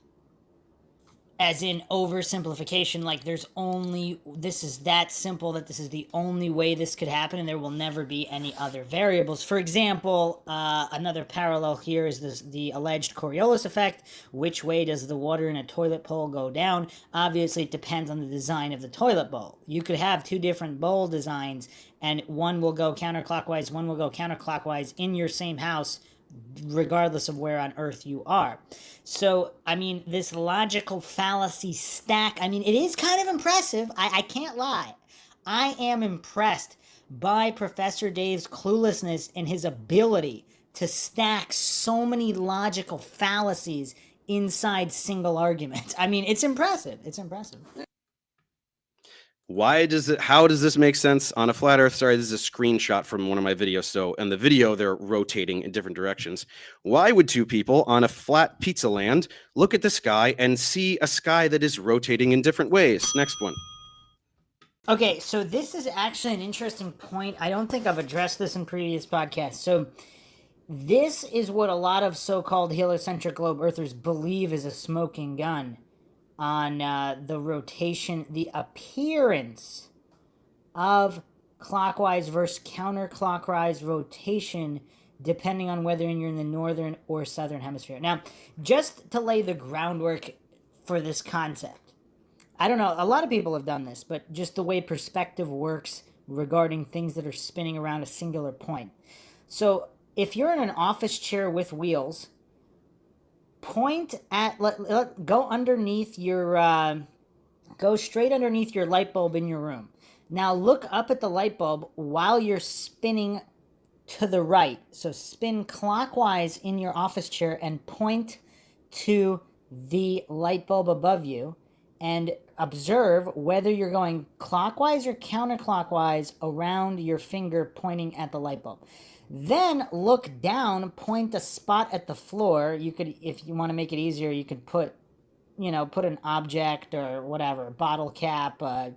As in oversimplification, like this is that simple that this is the only way this could happen and there will never be any other variables. For example, another parallel here is the alleged Coriolis effect. Which way does the water in a toilet bowl go down? Obviously, it depends on the design of the toilet bowl. You could have two different bowl designs and one will go counterclockwise, one will go counterclockwise in your same house, regardless of where on earth you are. So, I mean, this logical fallacy stack, I mean, it is kind of impressive. I can't lie. I am impressed by Professor Dave's cluelessness and his ability to stack so many logical fallacies inside single argument. I mean, it's impressive. It's impressive. How does this make sense on a flat earth? Sorry, this is a screenshot from one of my videos. So in the video, they're rotating in different directions. Why would two people on a flat pizza land look at the sky and see a sky that is rotating in different ways? Next one. Okay, so this is actually an interesting point. I don't think I've addressed this in previous podcasts. So this is what a lot of so-called heliocentric globe earthers believe is a smoking gun on the rotation, the appearance of clockwise versus counterclockwise rotation, depending on whether you're in the northern or southern hemisphere. Now, just to lay the groundwork for this concept, I don't know, a lot of people have done this, but just the way perspective works regarding things that are spinning around a singular point. So if you're in an office chair with wheels, point at, go underneath your, go straight underneath your light bulb in your room. Now look up at the light bulb while you're spinning to the right. So spin clockwise in your office chair and point to the light bulb above you and observe whether you're going clockwise or counterclockwise around your finger pointing at the light bulb. Then look down, point a spot at the floor. You could, if you want to make it easier, you could put an object or whatever, bottle cap, a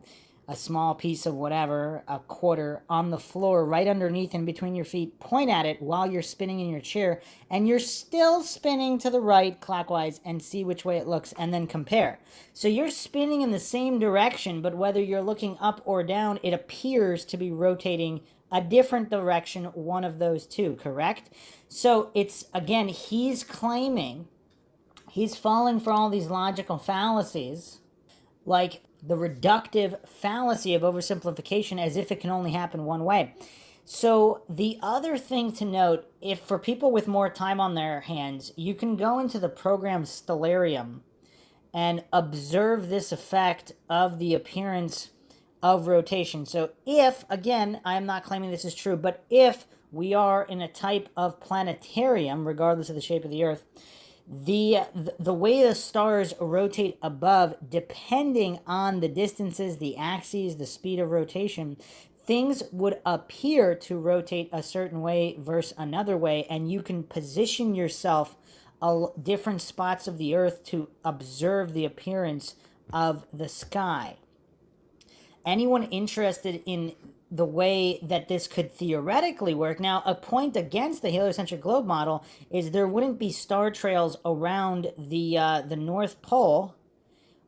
small piece of whatever, a quarter on the floor right underneath and between your feet. Point at it while you're spinning in your chair, and you're still spinning to the right clockwise, and see which way it looks, and then compare. So you're spinning in the same direction, but whether you're looking up or down, it appears to be rotating a different direction, one of those two, correct? So it's, again, he's claiming, he's falling for all these logical fallacies, like the reductive fallacy of oversimplification, as if it can only happen one way. So the other thing to note, if for people with more time on their hands, you can go into the program Stellarium and observe this effect of the appearance of rotation. So if, again, I'm not claiming this is true, but if we are in a type of planetarium, regardless of the shape of the Earth, the way the stars rotate above, depending on the distances, the axes, the speed of rotation, things would appear to rotate a certain way versus another way, and you can position yourself different spots of the Earth to observe the appearance of the sky. Anyone interested in the way that this could theoretically work? Now, a point against the heliocentric globe model is there wouldn't be star trails around the North Pole.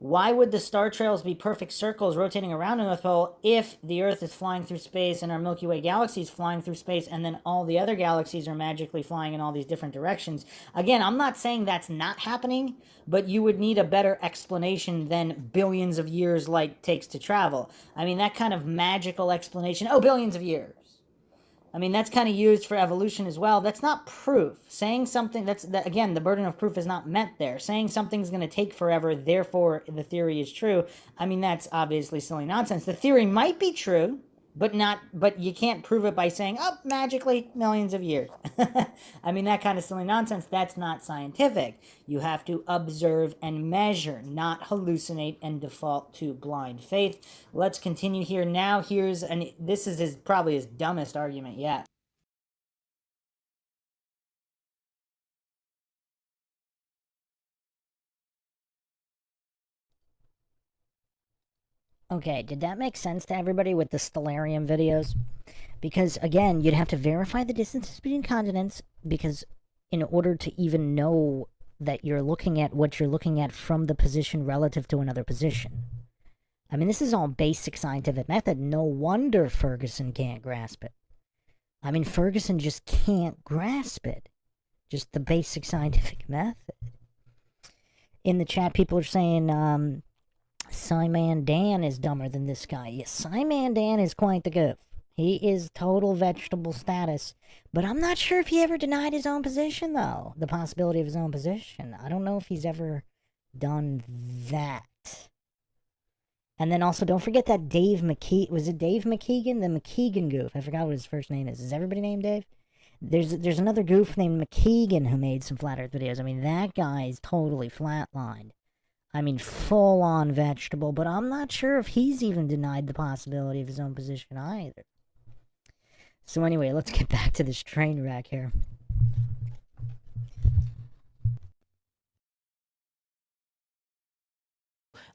Why would the star trails be perfect circles rotating around the North Pole if the Earth is flying through space and our Milky Way galaxy is flying through space, and then all the other galaxies are magically flying in all these different directions? Again, I'm not saying that's not happening, but you would need a better explanation than billions of years like takes to travel. I mean, that kind of magical explanation, billions of years. I mean, that's kind of used for evolution as well. That's not proof. Saying something, again, the burden of proof is not met there. Saying something's going to take forever, therefore the theory is true. I mean, that's obviously silly nonsense. The theory might be true, but you can't prove it by saying, magically millions of years. I mean, that kind of silly nonsense, that's not scientific. You have to observe and measure, not hallucinate and default to blind faith. Let's continue here now. This is probably his dumbest argument yet. Okay, did that make sense to everybody with the Stellarium videos? Because, again, you'd have to verify the distances between continents, because in order to even know that you're looking at what you're looking at from the position relative to another position. I mean, this is all basic scientific method. No wonder Ferguson can't grasp it. I mean, Ferguson just can't grasp it. Just the basic scientific method. In the chat, people are saying, Simon Dan is dumber than this guy. Yes, Simon Dan is quite the goof. He is total vegetable status. But I'm not sure if he ever denied his own position, though. The possibility of his own position. I don't know if he's ever done that. And then also, don't forget that Dave McKeegan. Was it Dave McKeegan? The McKeegan goof. I forgot what his first name is. Is everybody named Dave? There's another goof named McKeegan who made some flat Earth videos. I mean, that guy's totally flatlined. I mean, full on vegetable, but I'm not sure if he's even denied the possibility of his own position either. So anyway, let's get back to this train wreck here.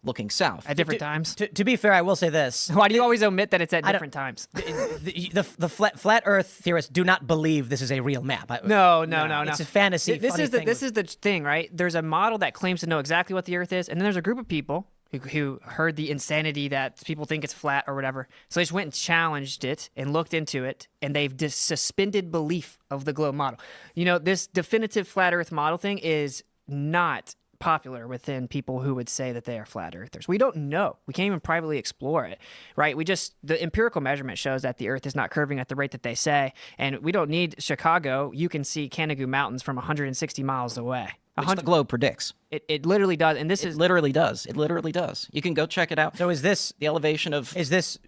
looking south. At different times. To be fair, I will say this. Why do you always omit that it's at different times? The flat Earth theorists do not believe this is a real map. No. It's a fantasy. This is the thing, right? There's a model that claims to know exactly what the Earth is, and then there's a group of people who heard the insanity that people think it's flat or whatever. So they just went and challenged it and looked into it, and they've suspended belief of the globe model. You know, this definitive flat Earth model thing is not popular within people who would say that they are flat earthers. We don't know. We can't even privately explore it, right? The empirical measurement shows that the Earth is not curving at the rate that they say, and we don't need Chicago. You can see Canigou Mountains from 160 miles away. Which the globe predicts. It literally does, and It literally does. It literally does. You can go check it out. So is this the elevation of? Is this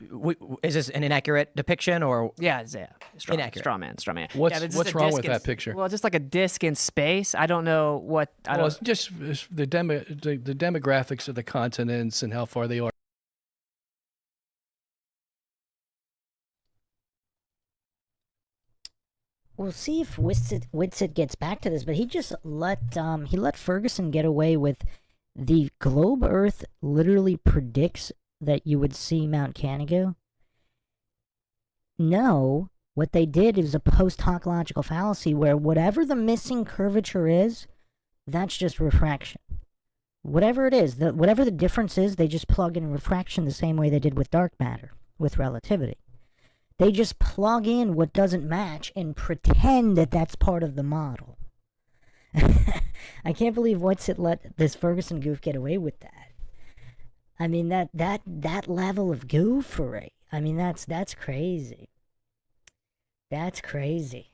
an inaccurate depiction or? Yeah, inaccurate. Straw man. What's wrong with that picture? Well, it's just like a disc in space. I don't know what. It's just the demographics of the continents and how far they are. We'll see if Witsit gets back to this, but he just let Ferguson get away with the globe Earth literally predicts that you would see Mount Canigou. No, what they did is a post-hoc logical fallacy where whatever the missing curvature is, that's just refraction. Whatever it is, whatever the difference is, they just plug in refraction the same way they did with dark matter, with relativity. They just plug in what doesn't match and pretend that that's part of the model. I can't believe Witsit let this Ferguson goof get away with that. I mean, that level of goofery. I mean, that's crazy. That's crazy.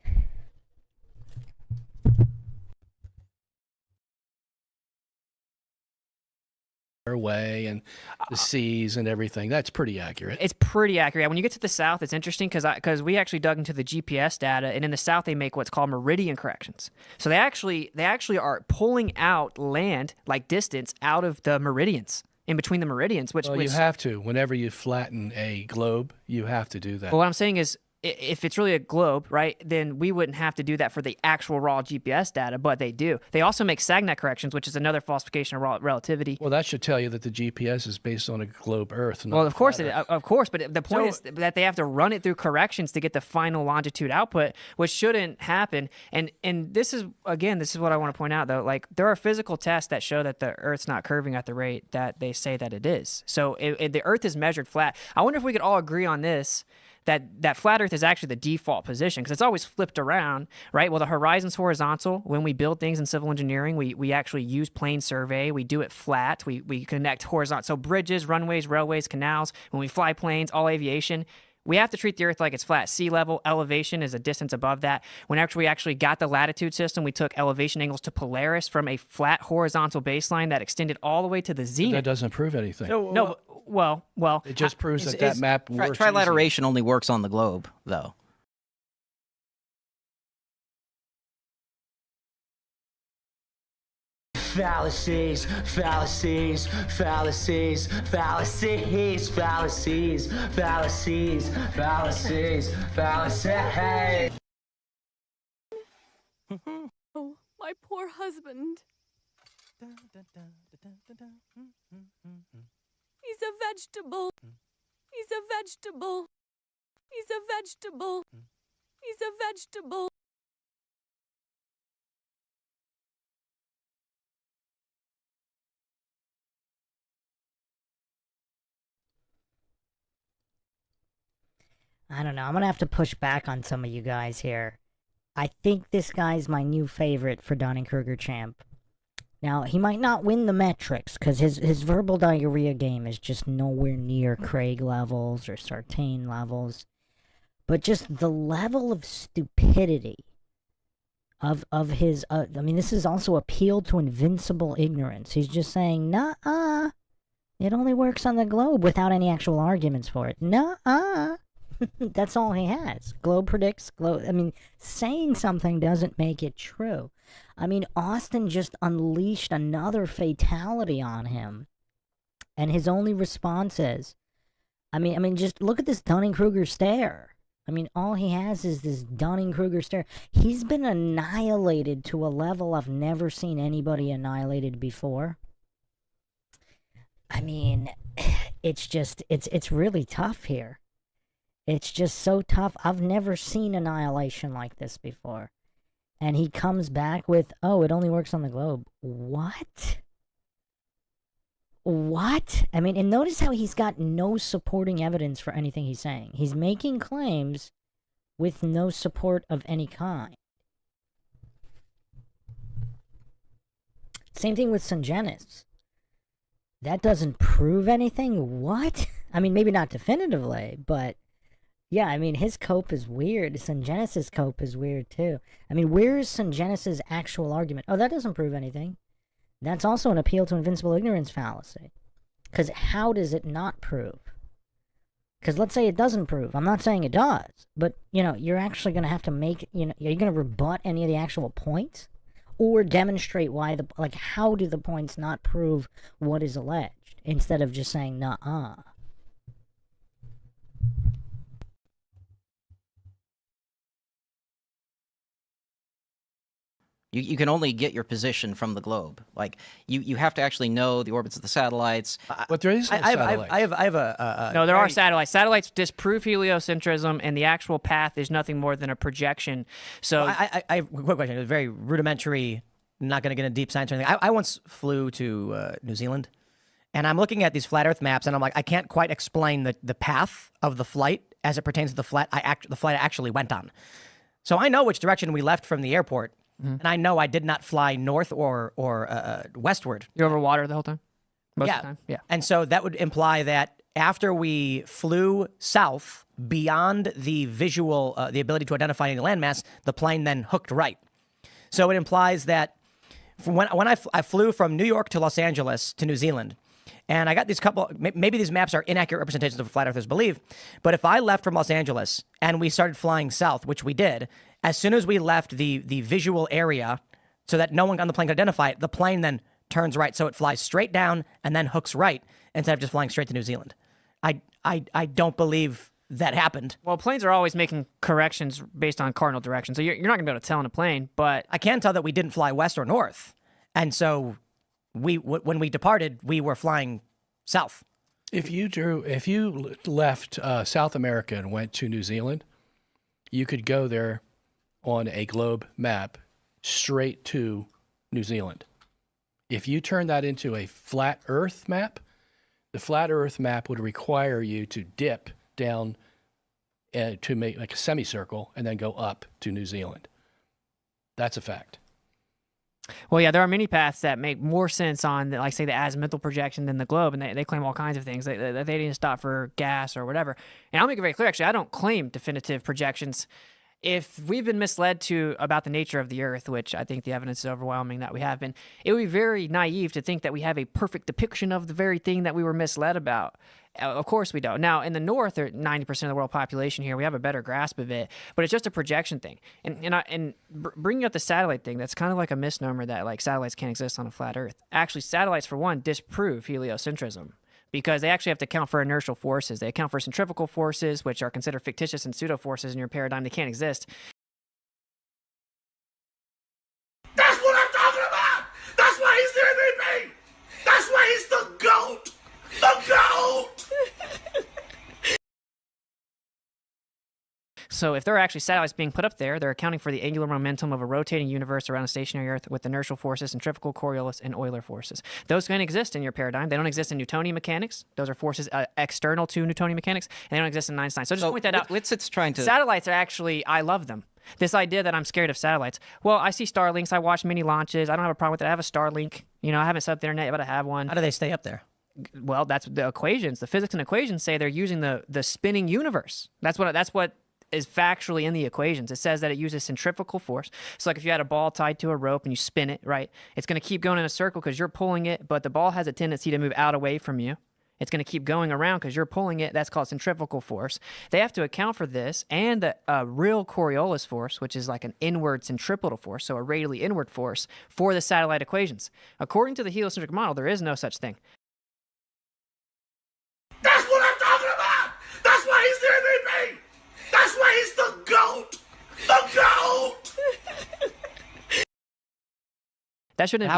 Way and the seas and everything. That's pretty accurate. It's pretty accurate. When you get to the south, it's interesting because we actually dug into the GPS data, and in the south they make what's called meridian corrections. So they actually are pulling out land, like distance, out of the meridians, in between the meridians. Which you have to. Whenever you flatten a globe, you have to do that. Well, what I'm saying is, if it's really a globe, right, then we wouldn't have to do that for the actual raw GPS data, but they do. They also make SAGNet corrections, which is another falsification of relativity. Well, that should tell you that the GPS is based on a globe Earth. Well, of course, but the point is that they have to run it through corrections to get the final longitude output, which shouldn't happen. And this is what I want to point out, though. Like, there are physical tests that show that the Earth's not curving at the rate that they say that it is. So the Earth is measured flat. I wonder if we could all agree on this, that flat Earth is actually the default position, because it's always flipped around, right? Well, the horizon's horizontal. When we build things in civil engineering, we actually use plane survey. We do it flat. We connect horizontal. So bridges, runways, railways, canals, when we fly planes, all aviation, we have to treat the Earth like it's flat. Sea level, elevation is a distance above that. Whenever we actually got the latitude system, we took elevation angles to Polaris from a flat horizontal baseline that extended all the way to the zenith. That doesn't prove anything. No, well. It just proves that map works. Trilateration only works on the globe, though. Fallacies, fallacies, fallacies, fallacies, fallacies, fallacies, fallacies, fallacies. Oh, my poor husband. He's a vegetable. He's a vegetable. He's a vegetable. He's a vegetable. I don't know. I'm going to have to push back on some of you guys here. I think this guy's my new favorite for Dunning-Kruger champ. Now, he might not win the metrics, because his verbal diarrhea game is just nowhere near Craig levels or Sartain levels. But just the level of stupidity of his... I mean, this is also appeal to invincible ignorance. He's just saying, nah-uh, it only works on the globe, without any actual arguments for it. Nah-uh. That's all he has. Globe predicts. Globe. I mean, saying something doesn't make it true. I mean, Austin just unleashed another fatality on him, and his only response is, I mean, just look at this Dunning-Kruger stare. I mean, all he has is this Dunning-Kruger stare. He's been annihilated to a level I've never seen anybody annihilated before. I mean, it's really tough here. It's just so tough. I've never seen annihilation like this before. And he comes back with, oh, it only works on the globe. What? What? I mean, and notice how he's got no supporting evidence for anything he's saying. He's making claims with no support of any kind. Same thing with Sungenis. That doesn't prove anything? What? I mean, maybe not definitively, but yeah, I mean, his cope is weird. Sungenis' cope is weird too. I mean, where is Sungenis' actual argument? Oh, that doesn't prove anything. That's also an appeal to invincible ignorance fallacy. Because how does it not prove? Because let's say it doesn't prove. I'm not saying it does. But, you know, you're actually going to have to make, you know, are you going to rebut any of the actual points? Or demonstrate why the, like, how do the points not prove what is alleged? Instead of just saying, nuh-uh. You can only get your position from the globe. Like you have to actually know the orbits of the satellites. But there is no satellites. I have a No, there are satellites. Satellites disprove heliocentrism, and the actual path is nothing more than a projection. So I have a quick question. It's very rudimentary. Not going to get into deep science or anything. I once flew to New Zealand, and I'm looking at these flat Earth maps, and I'm like, I can't quite explain the path of the flight as it pertains to the flight I actually went on. So I know which direction we left from the airport. And I know I did not fly north or westward. you're over water the whole time? Most Yeah. of the time? Yeah. And so that would imply that after we flew south beyond the visual, the ability to identify any landmass, the plane then hooked right. So it implies that when I flew from New York to Los Angeles to New Zealand, and I got these couple, maybe these maps are inaccurate representations of what flat earthers believe, but if I left from Los Angeles and we started flying south, which we did, as soon as we left the visual area so that no one on the plane could identify it, the plane then turns right. So it flies straight down and then hooks right instead of just flying straight to New Zealand. I don't believe that happened. Well, planes are always making corrections based on cardinal direction. So you're not going to be able to tell in a plane, but I can tell that we didn't fly west or north. And so when we departed, we were flying south. If you left South America and went to New Zealand, you could go there on a globe map straight to New Zealand. If you turn that into a flat Earth map, the flat Earth map would require you to dip down to make like a semicircle and then go up to New Zealand. That's a fact. well, yeah, there are many paths that make more sense on, like, say, the azimuthal projection than the globe, and they claim all kinds of things. They didn't stop for gas or whatever. And I'll make it very clear, actually, I don't claim definitive projections. If we've been misled about the nature of the Earth, which I think the evidence is overwhelming that we have been, it would be very naive to think that we have a perfect depiction of the very thing that we were misled about. Of course we don't. Now, in the North, 90% of the world population here, we have a better grasp of it, but it's just a projection thing. And bringing up the satellite thing, that's kind of like a misnomer that, like, satellites can't exist on a flat Earth. Actually, satellites, for one, disprove heliocentrism, because they actually have to account for inertial forces. They account for centrifugal forces, which are considered fictitious and pseudo forces in your paradigm. They can't exist. That's what I'm talking about! That's why he's the MVP! That's why he's the GOAT! The GOAT! So if there are actually satellites being put up there, they're accounting for the angular momentum of a rotating universe around a stationary Earth with inertial forces, centrifugal, Coriolis, and Euler forces. Those can exist in your paradigm. They don't exist in Newtonian mechanics. Those are forces external to Newtonian mechanics, and they don't exist in Einstein. So just point that out. Witsit's trying to... Satellites are actually, I love them. This idea that I'm scared of satellites. Well, I see Starlinks. I watch mini launches. I don't have a problem with it. I have a Starlink. You know, I haven't set up the internet, but I have one. How do they stay up there? Well, that's the equations. The physics and equations say they're using the spinning universe. That's what is factually in the equations. It says that it uses centrifugal force. So like if you had a ball tied to a rope and you spin it, right, it's going to keep going in a circle because you're pulling it, but the ball has a tendency to move out away from you. It's going to keep going around because you're pulling it. That's called centrifugal force. They have to account for this and the real Coriolis force, which is like an inward centripetal force, so a radially inward force, for the satellite equations. According to the heliocentric model, there is no such thing. That's what I'm talking about. That's why he's the MVP. That's why he's the GOAT. The GOAT. That shouldn't be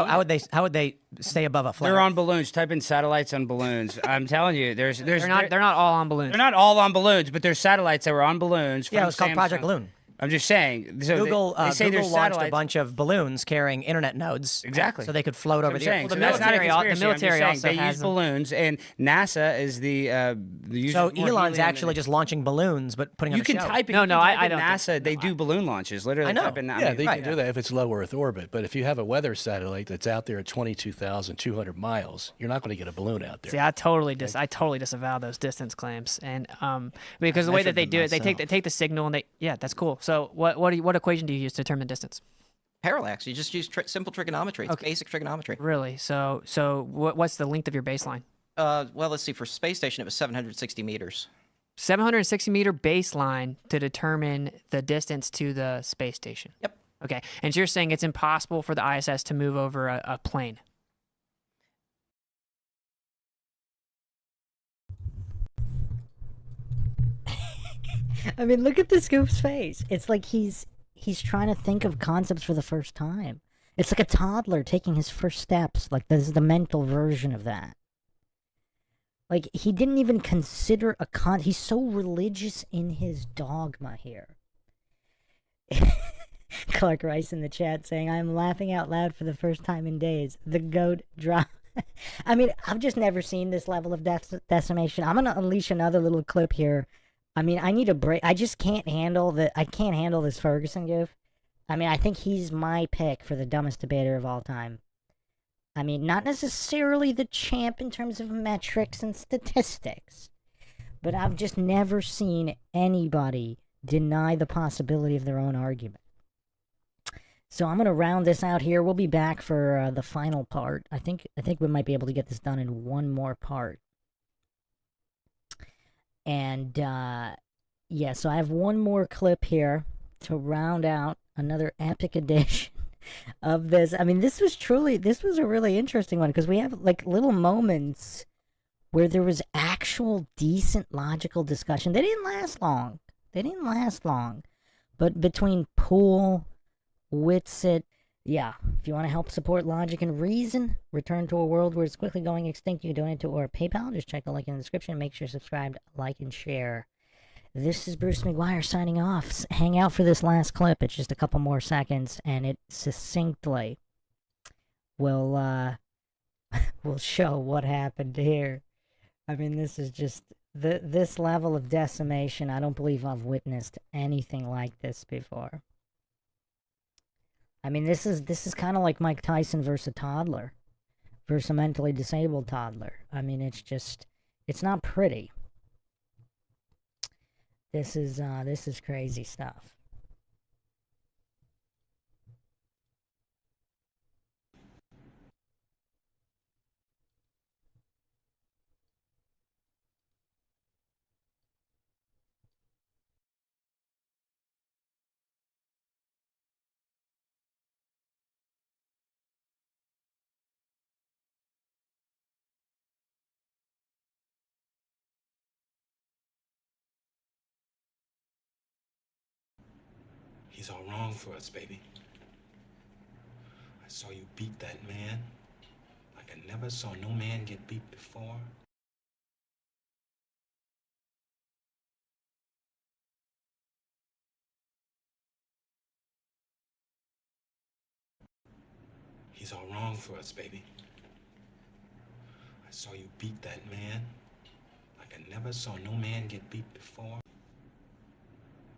How would they stay above a flare? They're on balloons. Type in satellites on balloons. I'm telling you, They're not all on balloons. They're not all on balloons, but there's satellites that were on balloons. Yeah, from it was called Project Samsung. Loon. I'm just saying. So Google they say Google there's launched a satellites. bunch of balloons carrying internet nodes. Exactly. So they could float over I'm the saying. earth. So the that's not a military al- the conspiracy. I'm just military saying also they has use them. balloons, and NASA is the user. So more Elon's helium actually than- just launching balloons, but putting on You a can show. type it. No, you no, can I type in don't. NASA. They do balloon launches. Literally, I know. type in, Yeah, they right, can do that if it's low Earth orbit. But if you have a weather satellite that's out there at 22,200 miles, you're not going to get a balloon out there. See, I totally disavow those distance claims, and because the way that they do it, they take the signal and that's cool. So what equation do you use to determine distance? Parallax. You just use simple trigonometry. It's basic trigonometry. Really? So what's the length of your baseline? Well, let's see. For space station, it was 760 meters. 760-meter baseline to determine the distance to the space station. Yep. Okay, and so you're saying it's impossible for the ISS to move over a plane? I mean, look at this goof's face. It's like he's trying to think of concepts for the first time. It's like a toddler taking his first steps. Like, this is the mental version of that. Like, he didn't even consider he's so religious in his dogma here. Clark Rice in the chat saying, I'm laughing out loud for the first time in days. The goat drop. I mean, I've just never seen this level of decimation. I'm going to unleash another little clip here. I mean, I need a break. I just can't handle I can't handle this Ferguson goof. I mean, I think he's my pick for the dumbest debater of all time. I mean, not necessarily the champ in terms of metrics and statistics, but I've just never seen anybody deny the possibility of their own argument. So I'm going to round this out here. We'll be back for the final part. I think we might be able to get this done in one more part. And, yeah, so I have one more clip here to round out another epic edition of this. I mean, this was a really interesting one, because we have, like, little moments where there was actual decent logical discussion. They didn't last long. But between Poole, Witsit, yeah, if you want to help support logic and reason, return to a world where it's quickly going extinct, you can donate to or PayPal. Just check the link in the description. Make sure you're subscribed, like, and share. This is Bruce McGuire signing off. Hang out for this last clip. It's just a couple more seconds, and it succinctly will show what happened here. I mean, this is just this level of decimation. I don't believe I've witnessed anything like this before. I mean, this is kind of like Mike Tyson versus a toddler, versus a mentally disabled toddler. I mean, it's not pretty. This is crazy stuff. He's all wrong for us, baby. I saw you beat that man like I never saw no man get beat before. He's all wrong for us, baby. I saw you beat that man like I never saw no man get beat before.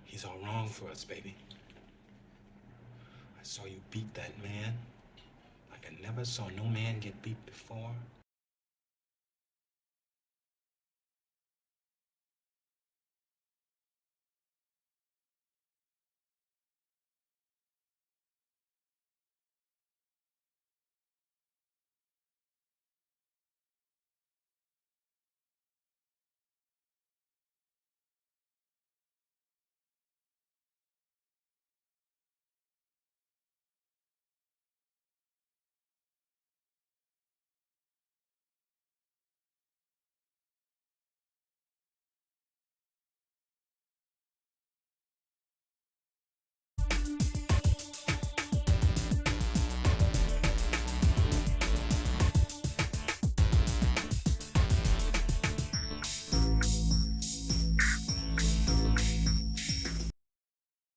He's all wrong for us, baby. I saw you beat that man like I never saw no man get beat before.